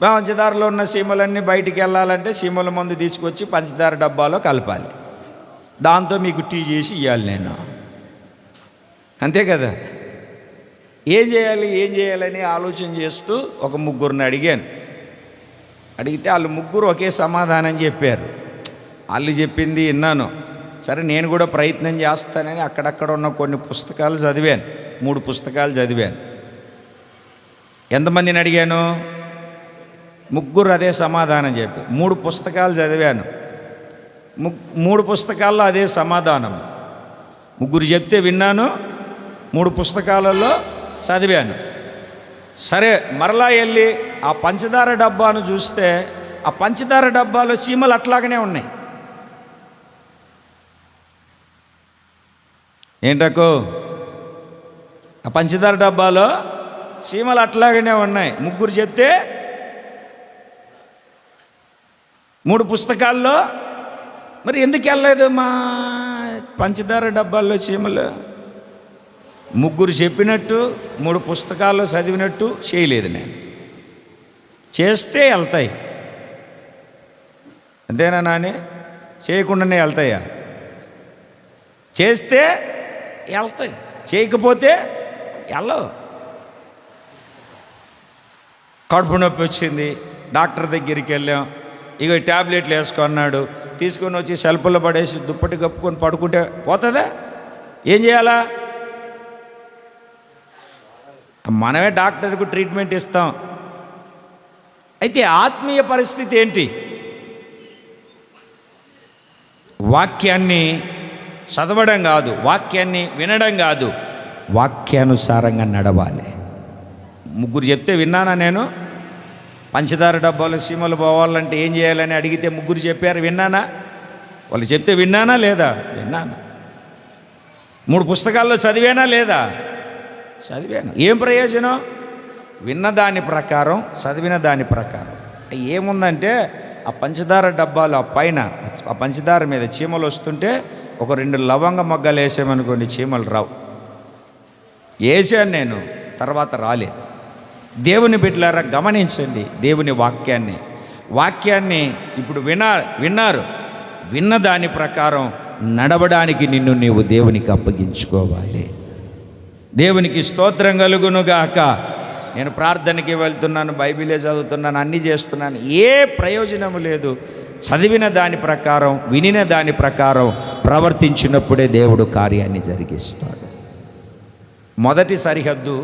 పంచదారలో ఉన్న సీమలన్నీ బయటికి వెళ్ళాలంటే సీమల మందు తీసుకొచ్చి పంచదార డబ్బాలో కలపాలి. దాంతో మీకు టీ చేసి ఇవ్వాలి నేను, అంతే కదా. ఏం చేయాలని ఆలోచన చేస్తూ ఒక ముగ్గురిని అడిగాను. అడిగితే వాళ్ళు ముగ్గురు ఒకే సమాధానం చెప్పారు. వాళ్ళు చెప్పింది విన్నాను. సరే, నేను కూడా ప్రయత్నం చేస్తానని అక్కడక్కడ ఉన్న కొన్ని పుస్తకాలు చదివాను. 3 పుస్తకాలు చదివాను. ఎంతమందిని అడిగాను? ముగ్గురు అదే సమాధానం చెప్పారు. 3 పుస్తకాలు చదివాను. 3 పుస్తకాల్లో అదే సమాధానం. ముగ్గురు చెప్తే విన్నాను, 3 పుస్తకాలలో చదివాను. సరే, మరలా వెళ్ళి ఆ పంచదార డబ్బాను చూస్తే ఆ పంచదార డబ్బాలో సీమలు అట్లాగనే ఉన్నాయి. ఏంటకో, ఆ పంచదార డబ్బాలో సీమలు అట్లాగనే ఉన్నాయి. ముగ్గురు చెప్తే 3 పుస్తకాల్లో మరి ఎందుకు వెళ్ళలేదు మా పంచదార డబ్బాల్లో సీమలు? ముగ్గురు చెప్పినట్టు 3 పుస్తకాల్లో చదివినట్టు చేయలేదు నేను. చేస్తే వెళ్తాయి, అంతేనా నాని? చేయకుండానే వెళ్తాయా? చేస్తే వెళ్తాయి, చేయకపోతే వెళ్ళవు. కడుపు నొప్పి వచ్చింది, డాక్టర్ దగ్గరికి వెళ్ళాం. ఇక ట్యాబ్లెట్లు వేసుకున్నాడు. తీసుకొని వచ్చి సెల్ఫ్లో పడేసి దుప్పటి కప్పుకొని పడుకుంటే పోతుందా? ఏం చేయాలా? మనమే డాక్టర్కు ట్రీట్మెంట్ ఇస్తాం. అయితే ఆత్మీయ పరిస్థితి ఏంటి? వాక్యాన్ని చదవడం కాదు, వాక్యాన్ని వినడం కాదు, వాక్యానుసారంగా నడవాలి. ముగ్గురు చెప్తే విన్నానా నేను? పంచదార డబ్బాలు సీమలు పోవాలంటే ఏం చేయాలని అడిగితే ముగ్గురు చెప్పారు, విన్నానా? వాళ్ళు చెప్తే విన్నానా లేదా? విన్నాను. 3 పుస్తకాల్లో చదివానా లేదా? చదివాను. ఏం ప్రయోజనం? విన్న దాని ప్రకారం, చదివిన దాని ప్రకారం. ఏముందంటే ఆ పంచదార డబ్బాలు ఆ పైన ఆ పంచదార మీద చీమలు వస్తుంటే ఒక 2 లవంగ మొగ్గలు వేసామనుకోండి, చీమలు రావు. వేసాను నేను, తర్వాత రాలేదు. దేవుని బిడ్డలారా గమనించండి దేవుని వాక్యాన్ని. ఇప్పుడు విన్నారు, విన్న దాని ప్రకారం నడవడానికి నిన్ను నీవు దేవునికి అప్పగించుకోవాలి. దేవునికి స్తోత్రం కలుగునుగాక. నేను ప్రార్థనకి వెళ్తున్నాను, బైబిలే చదువుతున్నాను, అన్నీ చేస్తున్నాను, ఏ ప్రయోజనము లేదు. చదివిన దాని ప్రకారం, వినిన దాని ప్రకారం ప్రవర్తించినప్పుడే దేవుడు కార్యాన్ని జరిగిస్తాడు. మొదటి సరిహద్దు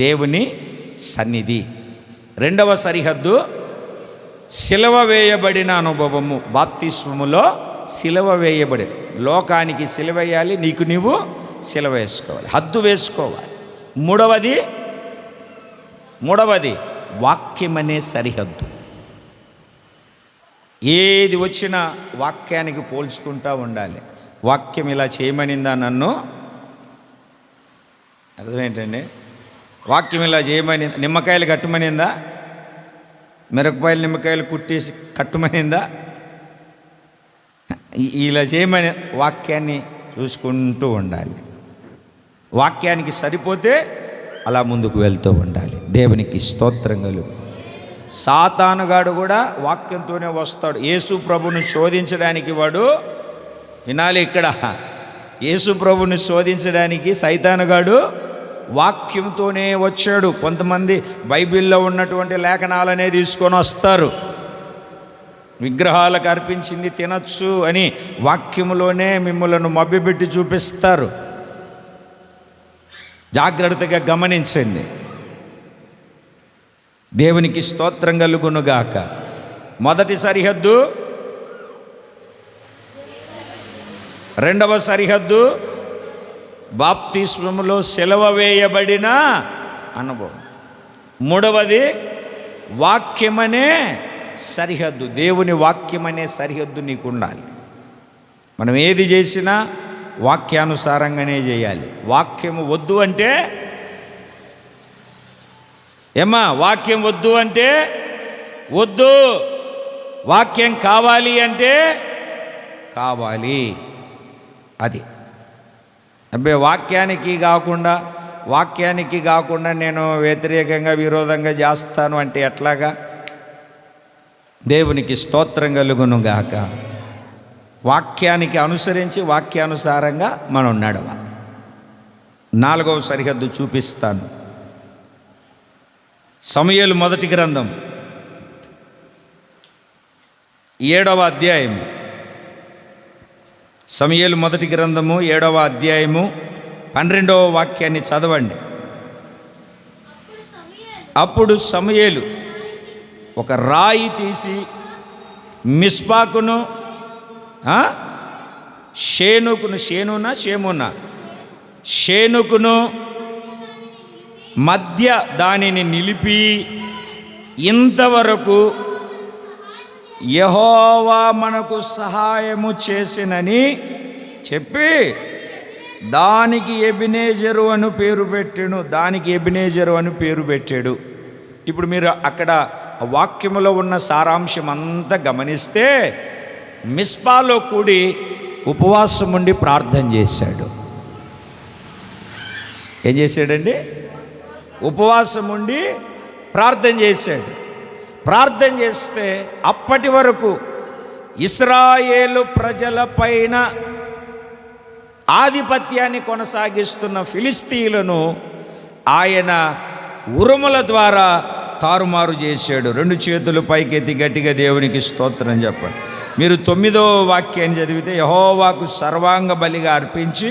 దేవుని సన్నిధి. రెండవ సరిహద్దు సిలువ వేయబడిన అనుభవము. బాప్తిస్మములో సిలువ వేయబడి, లోకానికి సిలువ వేయాలి, నీకు నీవు సిలువ వేసుకోవాలి, హద్దు వేసుకోవాలి. మూడవది వాక్యమనే సరిహద్దు. ఏది వచ్చినా వాక్యానికి పోల్చుకుంటూ ఉండాలి. వాక్యం ఇలా చేయమనిందా నన్ను, అర్థమేంటండి? వాక్యం ఇలా చేయమని, నిమ్మకాయలు కట్టమనిందా, మిరపకాయలు నిమ్మకాయలు కుట్టేసి కట్టమనిందా, ఇలా చేయమని వాక్యాన్ని చూసుకుంటూ ఉండాలి. వాక్యానికి సరిపోతే అలా ముందుకు వెళ్తూ ఉండాలి. దేవునికి స్తోత్రం కలుగు. సాతానుగాడు కూడా వాక్యంతోనే వస్తాడు. యేసు ప్రభుని శోధించడానికి వాడు, వినాలి ఇక్కడ, యేసు ప్రభుని శోధించడానికి సైతానుగాడు వాక్యంతోనే వచ్చాడు. కొంతమంది బైబిల్లో ఉన్నటువంటి లేఖనాలనే తీసుకొని వస్తారు. విగ్రహాలకు అర్పించింది తినచ్చు అని వాక్యములోనే మిమ్మలను మభ్యపెట్టి చూపిస్తారు. జాగ్రత్తగా గమనించండి. దేవునికి స్తోత్రం కలుగునుగాక. మొదటి సరిహద్దు, రెండవ సరిహద్దు బాప్తిస్మములో సిలువ వేయబడిన అనుభవం. మూడవది వాక్యమనే సరిహద్దు. దేవుని వాక్యమనే సరిహద్దు నీకు ఉండాలి. మనం ఏది చేసినా వాక్యానుసారంగానే చేయాలి. వాక్యము వద్దు అంటే, ఏమ్మా, వాక్యం వద్దు అంటే వద్దు, వాక్యం కావాలి అంటే కావాలి. అది అబ్బే వాక్యానికి కాకుండా నేను వ్యతిరేకంగా విరోధంగా చేస్తాను అంటే ఎట్లాగా? దేవునికి స్తోత్రం కలుగును గాక. వాక్యానికి అనుసరించి వాక్యానుసారంగా మనం నడవాలి. నాలుగవ సరిహద్దు చూపిస్తాను. సమూయేలు మొదటి గ్రంథం 7వ అధ్యాయము. సమూయేలు మొదటి గ్రంథము 7వ అధ్యాయము 12వ వాక్యాన్ని చదవండి. అప్పుడు సమూయేలు ఒక రాయి తీసి మిస్పాకును షేనుకును మధ్య దానిని నిలిపి, ఇంతవరకు యెహోవా మనకు సహాయము చేసినని చెప్పి దానికి ఎబెనేజరు అని పేరు పెట్టాడు. ఇప్పుడు మీరు అక్కడ వాక్యములో ఉన్న సారాంశం అంతా గమనిస్తే, మిస్పాలో కూడి ఉపవాసం ఉండి ప్రార్థన చేశాడు. ఏం చేశాడండి? ఉపవాసం ఉండి ప్రార్థన చేశాడు. ప్రార్థన చేస్తే అప్పటి వరకు ఇశ్రాయేలు ప్రజల పైన ఆధిపత్యాన్ని కొనసాగిస్తున్న ఫిలిస్తీయులను ఆయన ఉరుముల ద్వారా తారుమారు చేశాడు. 2 చేతులు పైకెత్తి గట్టిగా దేవునికి స్తోత్రం చెప్పండి. మీరు 9వ వాక్యాన్ని చదివితే, యెహోవాకు సర్వాంగ బలిగా అర్పించి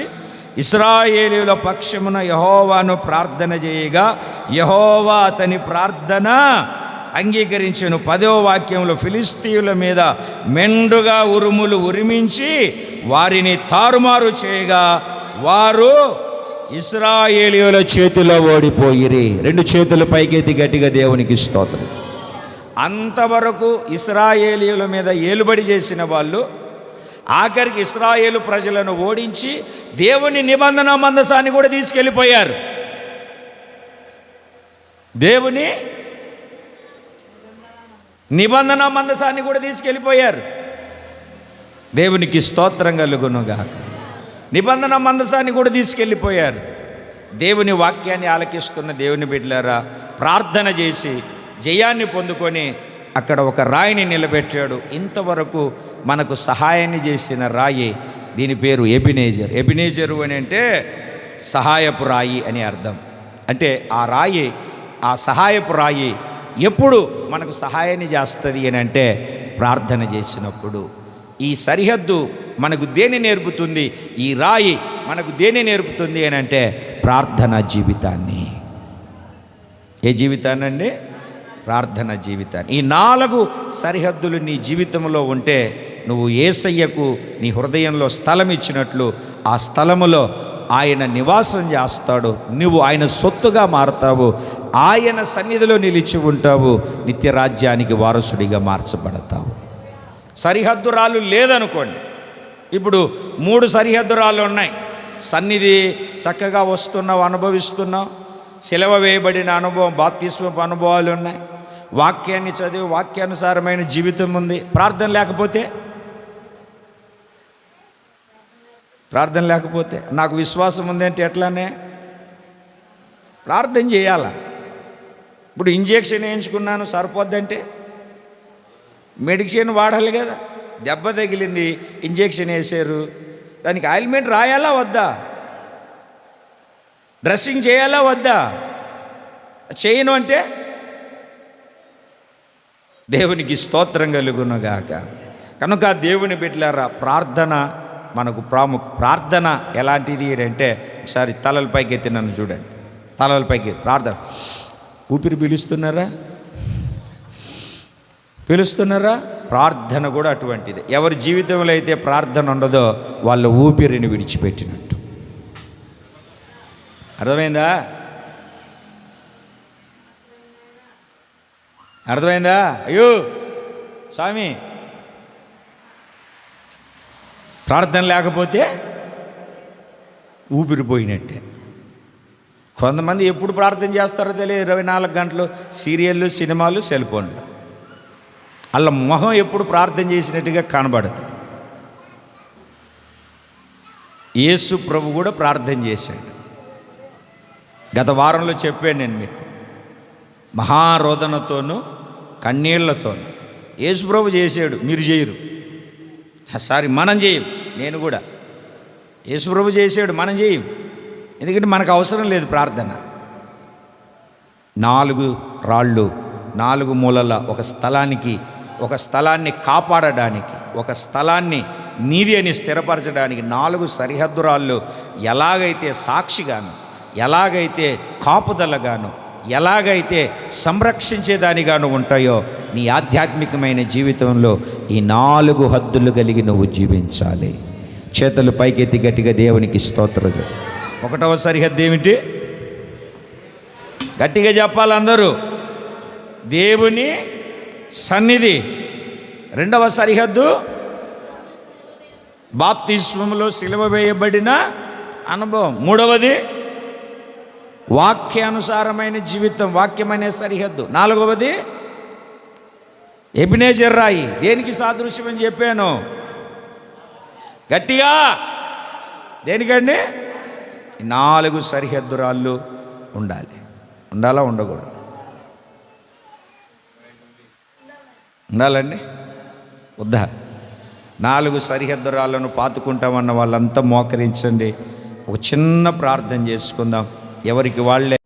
ఇశ్రాయేలీయుల పక్షమున యెహోవాను ప్రార్థన చేయగా యెహోవా అతని ప్రార్థన అంగీకరించెను. 10వ వాక్యంలో, ఫిలిస్తీయుల మీద మెండుగా ఉరుములు ఉరిమించి వారిని తారుమారు చేయగా వారు ఇశ్రాయేలీయుల చేతిలో ఓడిపోయిరి. 2 చేతుల పైకెత్తి గట్టిగా దేవునికి స్తోత్రం. అంతవరకు ఇశ్రాయేలీయుల మీద ఏలుబడి చేసిన వాళ్ళు ఆఖరికి ఇశ్రాయేలు ప్రజలను ఓడించి దేవుని నిబంధన మందసాన్ని కూడా తీసుకెళ్ళిపోయారు. దేవుని నిబంధన మందసాన్ని కూడా తీసుకెళ్ళిపోయారు. దేవునికి స్తోత్రం కలుగునుగాక. నిబంధన మందసాన్ని కూడా తీసుకెళ్ళిపోయారు. దేవుని వాక్యాన్ని ఆలకిస్తున్న దేవుని బిడ్డలారా, ప్రార్థన చేసి జయాన్ని పొందుకొని అక్కడ ఒక రాయిని నిలబెట్టాడు. ఇంతవరకు మనకు సహాయాన్ని చేసిన రాయి దీని పేరు ఎబినేజర్. ఎబినేజరు అని అంటే సహాయపు రాయి అని అర్థం. అంటే ఆ రాయి, ఆ సహాయపు రాయి ఎప్పుడు మనకు సహాయాన్ని చేస్తుంది అని అంటే ప్రార్థన చేసినప్పుడు. ఈ సరిహద్దు మనకు దేని నేర్పుతుంది? ఈ రాయి మనకు దేని నేర్పుతుంది అని అంటే ప్రార్థనా జీవితాన్ని. ఏ జీవితాన్నండి? ప్రార్థన జీవితాన్ని. ఈ 4 సరిహద్దులు నీ జీవితంలో ఉంటే నువ్వు యేసయ్యకు నీ హృదయంలో స్థలం ఇచ్చినట్లు ఆ స్థలములో ఆయన నివాసం చేస్తాడు. నువ్వు ఆయన సొత్తుగా మారుతావు. ఆయన సన్నిధిలో నిలిచి ఉంటావు. నిత్య రాజ్యానికి వారసుడిగా మార్చబడతావు. సరిహద్దు రాళ్ళు లేదనుకోండి. ఇప్పుడు 3 సరిహద్దు రాళ్ళు ఉన్నాయి. సన్నిధి చక్కగా వస్తున్నావు, అనుభవిస్తున్నావు. సిలువ వేయబడిన అనుభవం, బాప్తిస్మపు అనుభవాలు ఉన్నాయి. వాక్యాన్ని చదివి వాక్యానుసారమైన జీవితం ఉంది. ప్రార్థన లేకపోతే నాకు విశ్వాసం ఉంది అంటే ఎట్లానే ప్రార్థన చేయాలా? ఇప్పుడు ఇంజెక్షన్ వేయించుకున్నాను సరిపోద్దంటే మెడిసిన్ వాడాలి కదా. దెబ్బ తగిలింది, ఇంజెక్షన్ వేసారు, దానికి ఆయిల్మెంట్ రాయాలా వద్దా? డ్రెస్సింగ్ చేయాలా వద్దా? చేయను అంటే దేవునికి స్తోత్రం కలుగునుగాక. కనుక దేవుని బిడ్డలారా, ప్రార్థన మనకు ప్రార్థన ఎలాంటిది అంటే ఒకసారి తలల పైకి ఎత్తి నన్ను చూడండి. తలల పైకి ప్రార్థన. ఊపిరి పీలుస్తున్నారా? ప్రార్థన కూడా అటువంటిది. ఎవరి జీవితంలో అయితే ప్రార్థన ఉండదో వాళ్ళ ఊపిరిని విడిచిపెట్టినట్టు. అర్థమైందా? అయ్యో స్వామి, ప్రార్థన లేకపోతే ఊపిరిపోయినట్టే. కొంతమంది ఎప్పుడు ప్రార్థన చేస్తారో తెలియదు. 24 గంటలు సీరియళ్ళు, సినిమాలు, సెల్ ఫోన్లు. వాళ్ళ మొహం ఎప్పుడు ప్రార్థన చేసినట్టుగా కనబడదు. యేసు ప్రభు కూడా ప్రార్థన చేశాడు. గత వారంలో చెప్పాను నేను మీకు. మహారోదనతోనూ కన్నీళ్లతోనూ యేసు ప్రభు చేశాడు, మీరు చేయరు. మనం చేయం. నేను కూడా యేసు ప్రభు చేశాడు, మనం చేయం. ఎందుకంటే మనకు అవసరం లేదు ప్రార్థన. 4 రాళ్ళు 4 మూలల ఒక స్థలాన్ని కాపాడడానికి, ఒక స్థలాన్ని నీది అని స్థిరపరచడానికి 4 సరిహద్దు రాళ్ళు ఎలాగైతే సాక్షిగాను, ఎలాగైతే కాపుదలగాను, ఎలాగైతే సంరక్షించేదానిగాను ఉంటాయో నీ ఆధ్యాత్మికమైన జీవితంలో ఈ 4 హద్దులు కలిగి నువ్వు జీవించాలి. చేతులు పైకెత్తి గట్టిగా దేవునికి స్తోత్రం. 1వ సరిహద్దు ఏమిటి? గట్టిగా చెప్పాలి అందరూ. దేవుని సన్నిధి. 2వ సరిహద్దు బాప్తిస్మములో సిలువ వేయబడిన అనుభవం. 3వది వాక్యానుసారమైన జీవితం, వాక్యమనే సరిహద్దు. 4వది ఎబినేజర్ రాయి. దేనికి సాదృశ్యం అని చెప్పాను? గట్టిగా దేనికండి? 4 సరిహద్దు రాళ్ళు ఉండాలా ఉండకూడదు? ఉండాలండి, వద్దా? 4 సరిహద్దు రాళ్ళను పాతుకుంటామన్న వాళ్ళంతా మోకరించండి. ఒక చిన్న ప్రార్థన చేసుకుందాం. ఎవరికి వాళ్ళే